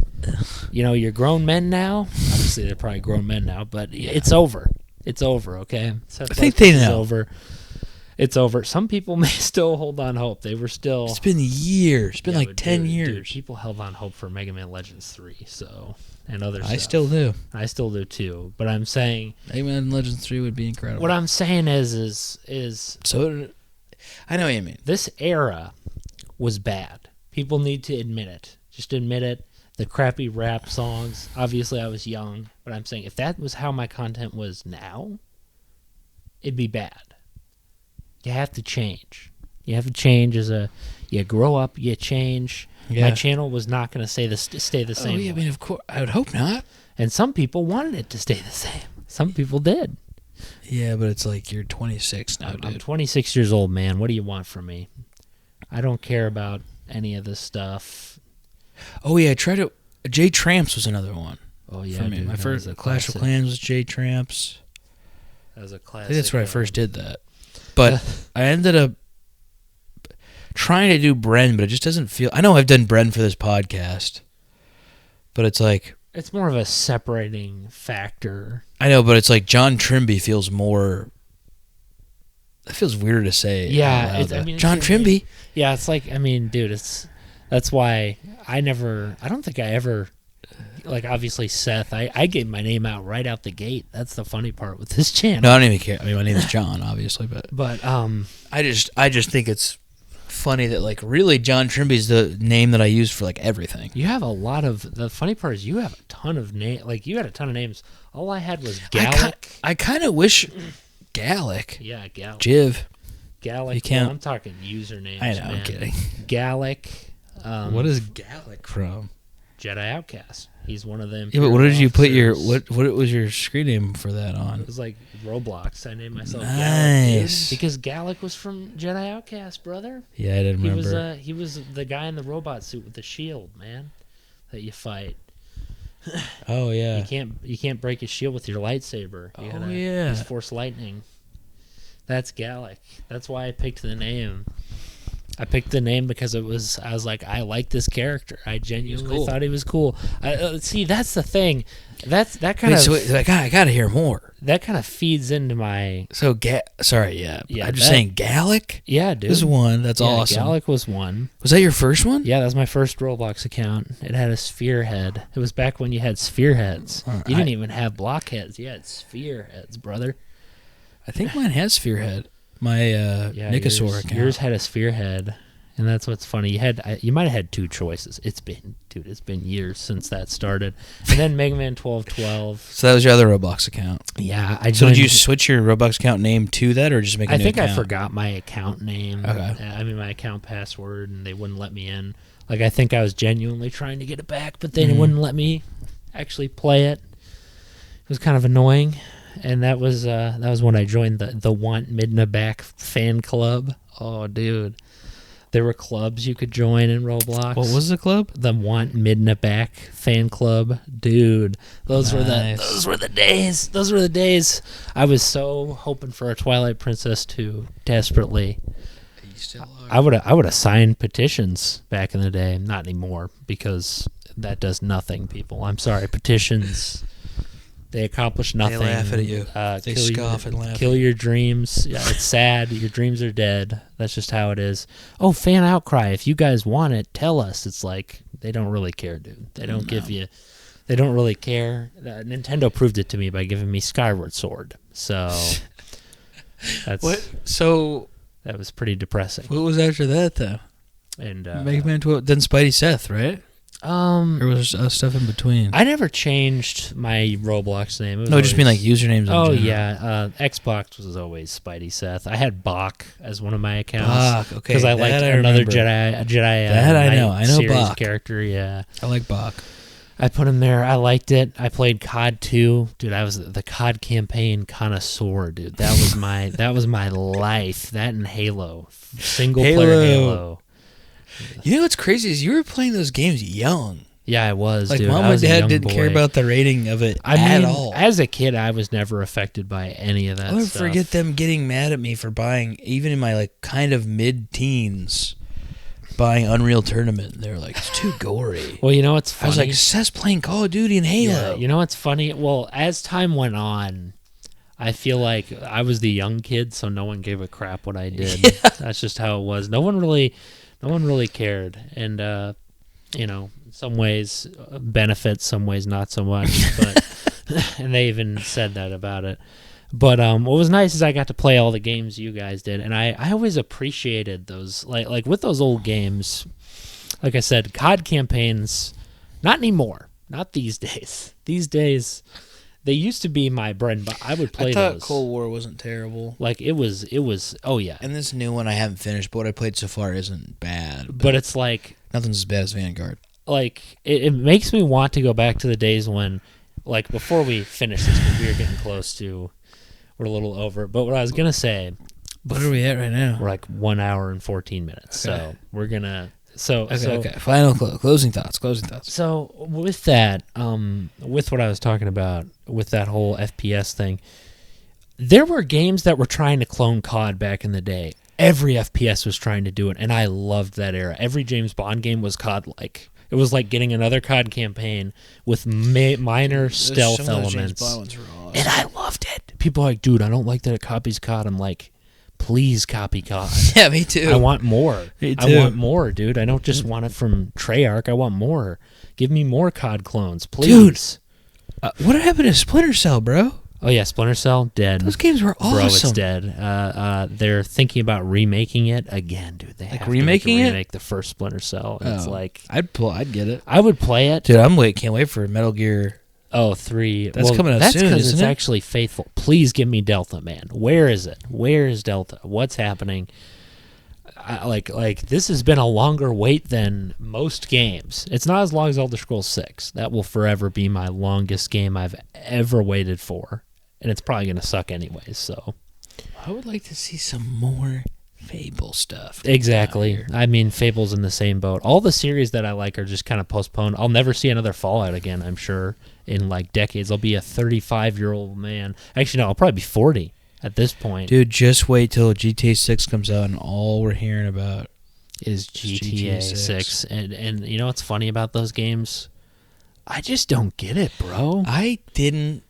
you're grown men now. Obviously, they're probably grown men now, but it's over. It's over, okay? I think they know. It's over. It's over. Some people may still hold on hope. They were still... It's been years. It's been like 10 years. Dude, people held on hope for Mega Man Legends 3, and other stuff. I still do. I still do, too. But I'm saying... Mega Man Legends 3 would be incredible. What I'm saying is... So, I know what you mean. This era was bad. People need to admit it. Just admit it. The crappy rap songs. Obviously, I was young, but I'm saying if that was how my content was now, it'd be bad. You have to change. You have to change you grow up, you change. Yeah. My channel was not going to stay the same. Oh, yeah, I way. mean, of course. I would hope not. And some people wanted it to stay the same. Some people did. Yeah, but it's like you're 26 now, dude. I'm 26 years old, man. What do you want from me? I don't care about any of this stuff. Oh, yeah, J Tramps was another one. Oh, yeah, for me. dude, My that first was a Clash of classic. Clans was J Tramps. That was a I classic. think that's where I first did that. But I ended up trying to do Bren, but it just doesn't feel... I know I've done Bren for this podcast, but it's like... It's more of a separating factor. I know, but it's like John Trimby feels more... That feels weird to say. Yeah, out loud, I mean, John Trimby. Yeah, it's like, I mean, dude, that's why I don't think I ever, like, obviously Seth, I gave my name out right out the gate. That's the funny part with this channel. No, I don't even care. I mean, my name is John, obviously, But I just think it's funny that, like, really John Trimby's the name that I use for, like, everything. you have a lot of, the funny part is you have a ton of like, you had a ton of names. All I had was Gallic. I kind of wish Gallic. Yeah, Gallic. Jiv. Gallic. You can't- Well, I'm talking usernames. I know, man. I'm kidding. Gallic. What is Gallic from? Jedi Outcast. He's one of them. Yeah, but what did you put your what was your screen name for that on? It was like Roblox. I named myself Nice. Gallic, dude, because Gallic was from Jedi Outcast, brother. Yeah, I didn't remember. He was the guy in the robot suit with the shield, man, that you fight. Oh yeah. You can't break his shield with your lightsaber. You gotta yeah. use Force lightning. That's Gallic. That's why I picked the name. I picked the name because I was like, I like this character. I genuinely thought he was cool. See, that's the thing. That kind of. I gotta hear more. That kind of feeds into my. So sorry, yeah. Yeah, I'm just saying Gallic. Yeah, dude. This is one. That's awesome. Gallic was one. Was that your first one? Yeah, that was my first Roblox account. It had a sphere head. It was back when you had sphere heads. You didn't even have block heads. You had sphere heads, brother. I think mine has sphere head. My Nicosaur account. Yours had a sphere head, and that's what's funny. You might have had two choices. It's been years since that started. And then Mega Man 1212. So that was your other Roblox account. Yeah, So did you switch your Roblox account name to that, or just make a new account? I think I forgot my account name. Okay. I mean, my account password, and they wouldn't let me in. Like, I think I was genuinely trying to get it back, but they wouldn't let me actually play it. It was kind of annoying. And that was when I joined the Want Midna Back fan club. Oh, dude. There were clubs you could join in Roblox. What was the club? The Want Midna Back fan club. Dude, those were the days. Those were the days. I was so hoping for a Twilight Princess 2 desperately. You still are. I would have signed petitions back in the day. Not anymore, because that does nothing, people. I'm sorry. Petitions, they accomplish nothing. They laugh at you. They scoff and laugh. Kill your dreams. Yeah, it's sad. Your dreams are dead. That's just how it is. Oh, fan outcry. If you guys want it, tell us. It's like, they don't really care, dude. They don't give you... They don't really care. Nintendo proved it to me by giving me Skyward Sword. So... that's What? So... That was pretty depressing. What was after that, though? And Mega Man 12, then Spideyseth, right? Or was there stuff in between? I never changed my Roblox name. It was No, just mean like usernames. Oh, in general. yeah. Xbox was always Spideyseth. I had Bach as one of my accounts. Bach, okay. Because I liked another remember. Jedi. That I know. I know series Bach. character, yeah. I like Bach. I put him there. I liked it. I played COD 2. Dude, I was the COD campaign connoisseur, dude. That was my life. That and Halo. Single player Halo. You know what's crazy is you were playing those games young. Yeah, I was, like, dude. Mom I and was a Dad young didn't care boy. about the rating of it I at mean, all. as a kid, I was never affected by any of that I'll never stuff. forget them getting mad at me for buying, even in my like kind of mid-teens, buying Unreal Tournament. They were like, it's too gory. Well, you know what's funny? I was like, Seth's playing Call of Duty and Halo. Yeah, you know what's funny? Well, as time went on, I feel like I was the young kid, so no one gave a crap what I did. Yeah. That's just how it was. No one really cared. And you know, in some ways benefits, some ways not so much. But and they even said that about it. But what was nice is I got to play all the games you guys did, and I always appreciated those. Like with those old games, like I said, COD campaigns. Not anymore. Not these days. These days, they used to be my bread and butter. I would play I thought those. Cold War wasn't terrible. Like it was. Oh yeah. And this new one I haven't finished, but what I played so far isn't bad. But it's like Nothing's as bad as Vanguard. Like, it makes me want to go back to the days when, like, before we finish this, because we are getting close to, we're a little over. But what I was going to say. What are we at right now? We're like 1 hour and 14 minutes. Okay. So we're going to. Okay. Final closing thoughts. So with that, with what I was talking about, with that whole FPS thing, there were games that were trying to clone COD back in the day. Every FPS was trying to do it, and I loved that era. Every James Bond game was COD-like. It was like getting another COD campaign with minor stealth elements. James Bond ones were awesome. And I loved it. People are like, dude, I don't like that it copies COD. I'm like, please copy COD. Yeah, me too. I want more. Me too. I want more, dude. I don't just want it from Treyarch. I want more. Give me more COD clones, please. Dude, what happened to Splinter Cell, bro? Oh, yeah, Splinter Cell, dead. Those games were awesome. Bro, it's dead. They're thinking about remaking it again, dude. They have remaking to remake the first Splinter Cell. And it's like... I'd get it. I would play it. Dude, can't wait for Metal Gear... 3. That's coming out soon, That's because it's it? actually faithful. Please give me Delta, man. Where is it? Where is Delta? What's happening? Like this has been a longer wait than most games. It's not as long as Elder Scrolls 6. That will forever be my longest game I've ever waited for. And it's probably going to suck anyways, so. I would like to see some more Fable stuff. Exactly. I mean, Fable's in the same boat. All the series that I like are just kind of postponed. I'll never see another Fallout again, I'm sure, in like decades. I'll be a 35-year-old man. Actually, no, I'll probably be 40 at this point. Dude, just wait till GTA 6 comes out and all we're hearing about is GTA 6. And you know what's funny about those games? I just don't get it, bro. I didn't.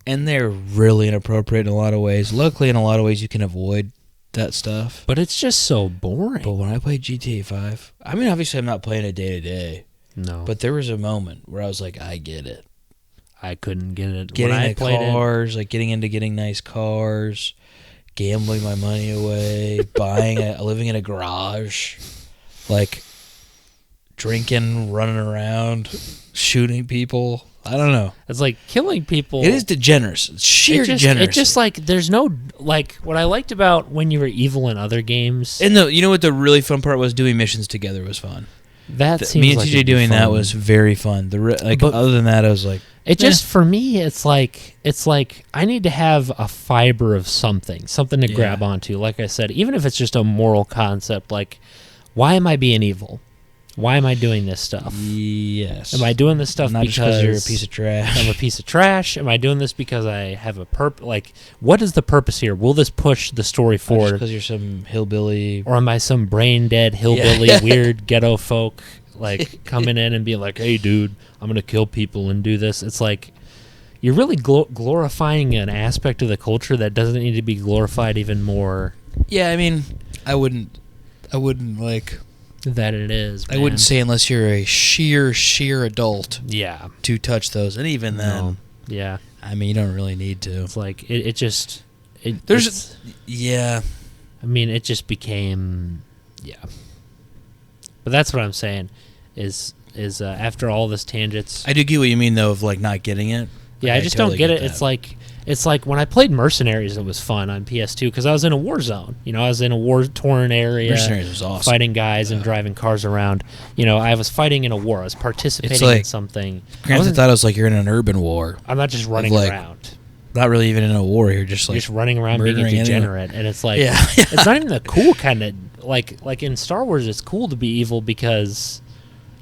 And they're really inappropriate in a lot of ways. Luckily, in a lot of ways, you can avoid that stuff. But it's just so boring. But when I played GTA 5, I mean, obviously, I'm not playing it day to day. No. But there was a moment where I was like, I get it. I couldn't get it. Getting the cars, like getting into getting nice cars, gambling my money away, living in a garage, like drinking, running around, shooting people. I don't know. It's like killing people. It is degenerate. It's sheer degeneracy. It's just like there's no like what I liked about when you were evil in other games. And you know what the really fun part was? Doing missions together was fun. That seems me and like TJ doing that was very fun. Other than that, I was like, just for me, it's like I need to have a fiber of something to grab onto. Like I said, even if it's just a moral concept, like why am I being evil? Why am I doing this stuff? Yes. Am I doing this stuff Not because you're a piece of trash? I'm a piece of trash? Am I doing this because I have a purpose? Like, what is the purpose here? Will this push the story forward? Because you're some hillbilly, or am I some brain dead hillbilly, weird ghetto folk, like coming in and being like, "Hey, dude, I'm gonna kill people and do this." It's like you're really glorifying an aspect of the culture that doesn't need to be glorified even more. Yeah, I mean, I wouldn't like. That it is, man. I wouldn't say unless you're a sheer adult. Yeah. To touch those, and even then, no. Yeah. I mean, you don't really need to. It's like it just. Yeah. I mean, it just became, yeah. But that's what I'm saying, is after all this tangents. I do get what you mean though, of like not getting it. Yeah, I just totally don't get it. That. It's like when I played Mercenaries, it was fun on PS2 because I was in a war zone. You know, I was in a war-torn area. Mercenaries was awesome. Fighting guys and driving cars around. You know, I was fighting in a war. I was participating in something. Grand Theft Auto was like you're in an urban war. I'm not just running around. Not really even in a war. You're just like running around being a degenerate. And it's like, it's not even the cool kind of, like in Star Wars, it's cool to be evil because...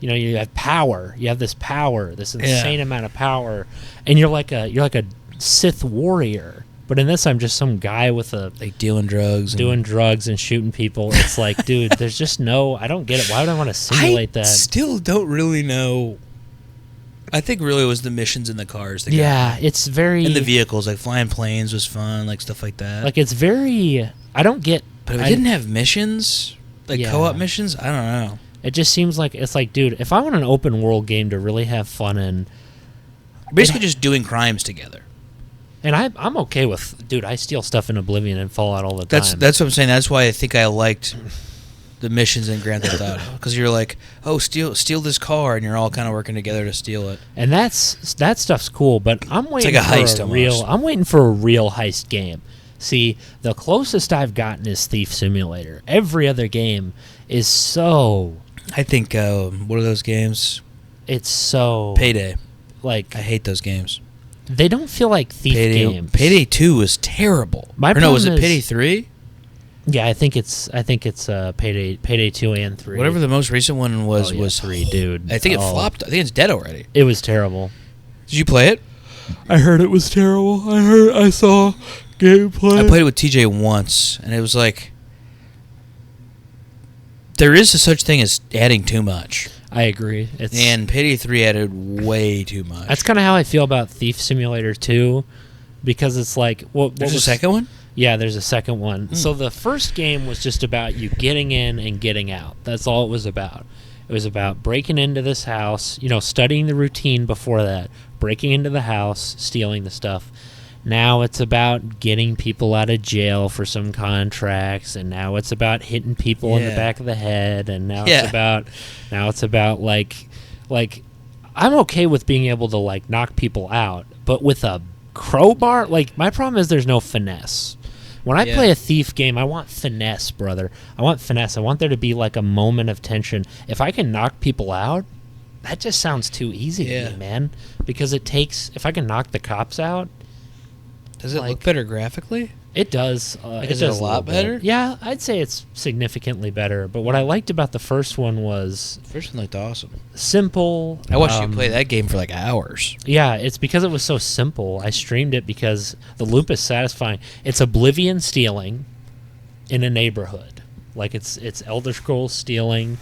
You know, you have power. You have this power, this insane amount of power, and you're like a Sith warrior. But in this, I'm just some guy with doing drugs and shooting people. It's like, dude, there's just no. I don't get it. Why would I want to simulate that? I still don't really know. I think really it was the missions in the cars. It's very and the vehicles, like flying planes was fun, like stuff like that. Like it's very. I don't get. But if it didn't have missions, like co-op missions, I don't know. It just seems like it's like, dude, if I want an open world game to really have fun in, basically just doing crimes together. And I'm okay with, dude, I steal stuff in Oblivion and Fallout all the time. That's what I'm saying. That's why I think I liked the missions in Grand Theft Auto, because you're like, oh, steal this car, and you're all kind of working together to steal it. And that stuff's cool, but I'm waiting it's like a heist almost. I'm waiting for a real heist game. See, the closest I've gotten is Thief Simulator. Every other game is so I think, what are those games? It's so Payday. like I hate those games. they don't feel like thief games. Payday 2 was terrible. My or no, was problem it is- Payday 3? Yeah, I think it's Payday 2 and 3. Whatever the most recent one was was 3, dude. I think it flopped. I think it's dead already. It was terrible. Did you play it? I heard it was terrible. I saw gameplay. I played it with TJ once, and it was like there is a such thing as adding too much. I agree. And Payday 3 added way too much. That's kind of how I feel about Thief Simulator 2, because it's like There's a second one? Yeah, there's a second one. So the first game was just about you getting in and getting out. That's all it was about. It was about breaking into this house, studying the routine before that, breaking into the house, stealing the stuff. Now it's about getting people out of jail for some contracts, and now it's about hitting people in the back of the head, and now it's about like I'm okay with being able to like knock people out, but with a crowbar, like my problem is there's no finesse. When I play a thief game, I want finesse, brother. I want finesse. I want there to be like a moment of tension. If I can knock people out, that just sounds too easy to me, man. Because if I can knock the cops out. Does it look better graphically? It does. Is it a lot better? Yeah, I'd say it's significantly better. But what I liked about the first one was The first one looked awesome. simple. I watched you play that game for like hours. Yeah, it's because it was so simple. I streamed it because the loop is satisfying. It's Oblivion stealing in a neighborhood. Like it's Elder Scrolls stealing,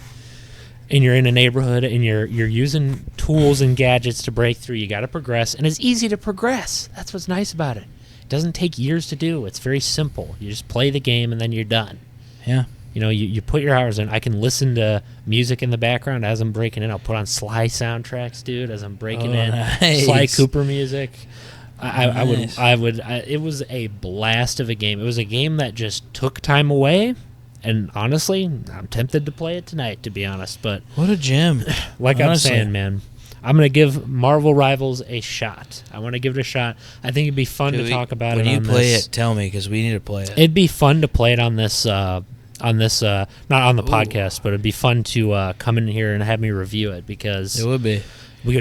and you're in a neighborhood and you're using tools and gadgets to break through. You got to progress, and it's easy to progress. That's what's nice about it. It doesn't take years to do. It's very simple. You just play the game and then you're done. Yeah. You put your hours in. I can listen to music in the background as I'm breaking in. I'll put on Sly soundtracks, dude, as I'm breaking in. Nice. Sly Cooper music. It was a blast of a game. It was a game that just took time away, and honestly, I'm tempted to play it tonight, to be honest. But What a gem. like I'm saying, man, I'm going to give Marvel Rivals a shot. I want to give it a shot. I think it'd be fun to talk about it on this. When you play it, tell me, because we need to play it. It'd be fun to play it on this, not on the podcast, but it'd be fun to come in here and have me review it, because It would be.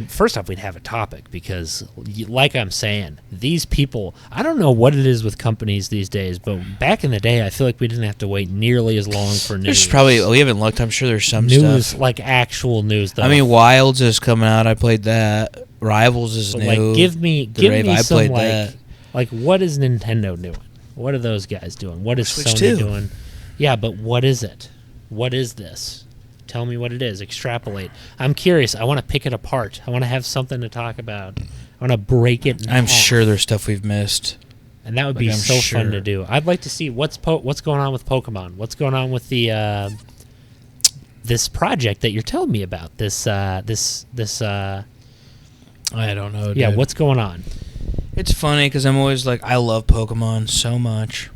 First off, we'd have a topic, because like I'm saying, these people, I don't know what it is with companies these days, but back in the day, I feel like we didn't have to wait nearly as long for news. There's probably, we haven't looked, I'm sure there's some news, stuff. like actual news, though. I mean, Wilds is coming out, I played that. Rivals is but new. like, give me I some, played like, that. like, what is Nintendo doing? What are those guys doing? What is Switch Sony 2. doing? Yeah, but what is it? What is this? Tell me what it is. Extrapolate. I'm curious. I want to pick it apart. I want to have something to talk about. I want to break it in I'm half. sure there's stuff we've missed. And that would be I'm so fun sure. to do. I'd like to see what's going on with Pokemon. What's going on with the this project that you're telling me about. This I don't know, dude. yeah, what's going on? It's funny because I'm always like, I love Pokemon so much.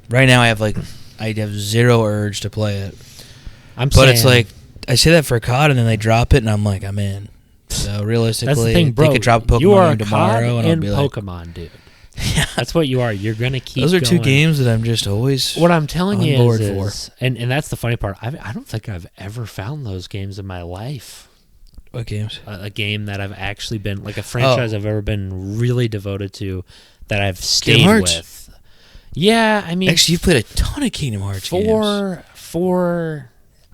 Right now, I have zero urge to play it. But it's like, I say that for COD, and then they drop it, and I'm like, I'm in. So realistically, that's the thing, bro. they could drop Pokemon you are tomorrow, and I'll be like, Pokemon, dude. That's what you are. You're gonna keep. Those are two going. games that I'm just always. What I'm telling on you board is, and that's the funny part. I don't think I've ever found those games in my life. What games? A game that I've actually been like a franchise I've ever been really devoted to, that I've stayed with. Yeah, I mean, actually, you've played a ton of Kingdom Hearts games. Four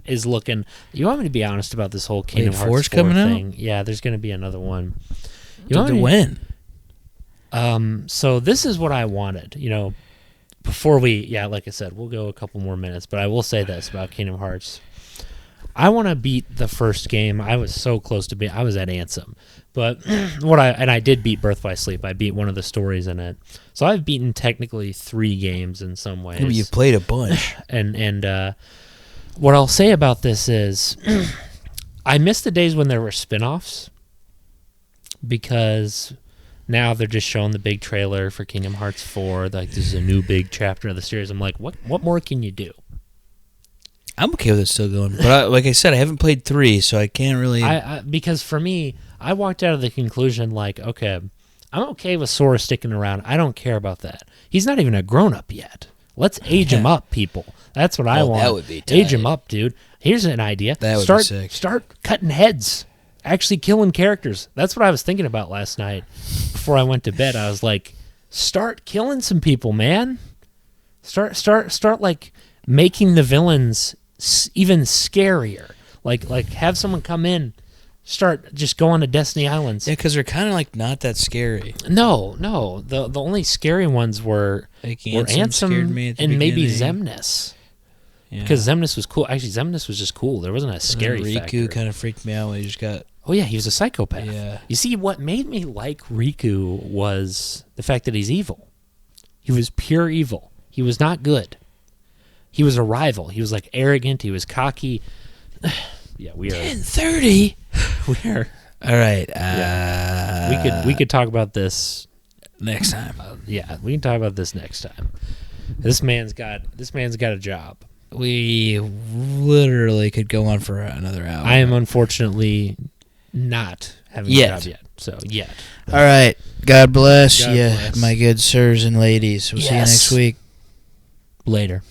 is looking. You want me to be honest about this whole Kingdom Hearts 4's 4 coming thing? Yeah, there's going to be another one. You want me to, when? So this is what I wanted. Before like I said, we'll go a couple more minutes, but I will say this about Kingdom Hearts. I want to beat the first game. I was so close to beat. I was at Ansem, but I did beat Birth by Sleep. I beat one of the stories in it, so I've beaten technically 3 games in some ways. Yeah, you've played a bunch. and what I'll say about this is, I miss the days when there were spin-offs, because now they're just showing the big trailer for Kingdom Hearts 4. Like, this is a new big chapter of the series. I'm like, what more can you do? I'm okay with it still going, but like I said, I haven't played 3, so I can't really. Because for me, I walked out of the conclusion like, okay, I'm okay with Sora sticking around. I don't care about that. He's not even a grown up yet. Let's age him up, people. That's what I want. That would be tight. Age him up, dude. Here's an idea. That would start, be sick. Start cutting heads. Actually killing characters. That's what I was thinking about last night before I went to bed. I was like, start killing some people, man. Start like making the villains even scarier. Like have someone come in, start just going to Destiny Islands. Yeah, because they're kind of like not that scary. No. The only scary ones were Ansem scared me at the and maybe beginning. Zemnis. Yeah. Because Zemnis was cool. Actually, Zemnis was just cool. There wasn't a scary factor. Riku kind of freaked me out when he just got... Oh, yeah, he was a psychopath. Yeah. You see, what made me like Riku was the fact that he's evil. He was pure evil. He was not good. He was a rival. He was, like, arrogant. He was cocky. Yeah, we are... 10:30? We are... All right. We could talk about this... Next time. Yeah, we can talk about this next time. This man's got a job. We literally could go on for another hour. I am unfortunately not having a job yet. So, yet. All right. God bless God you, bless. my good sirs and ladies. We'll see you next week. Later.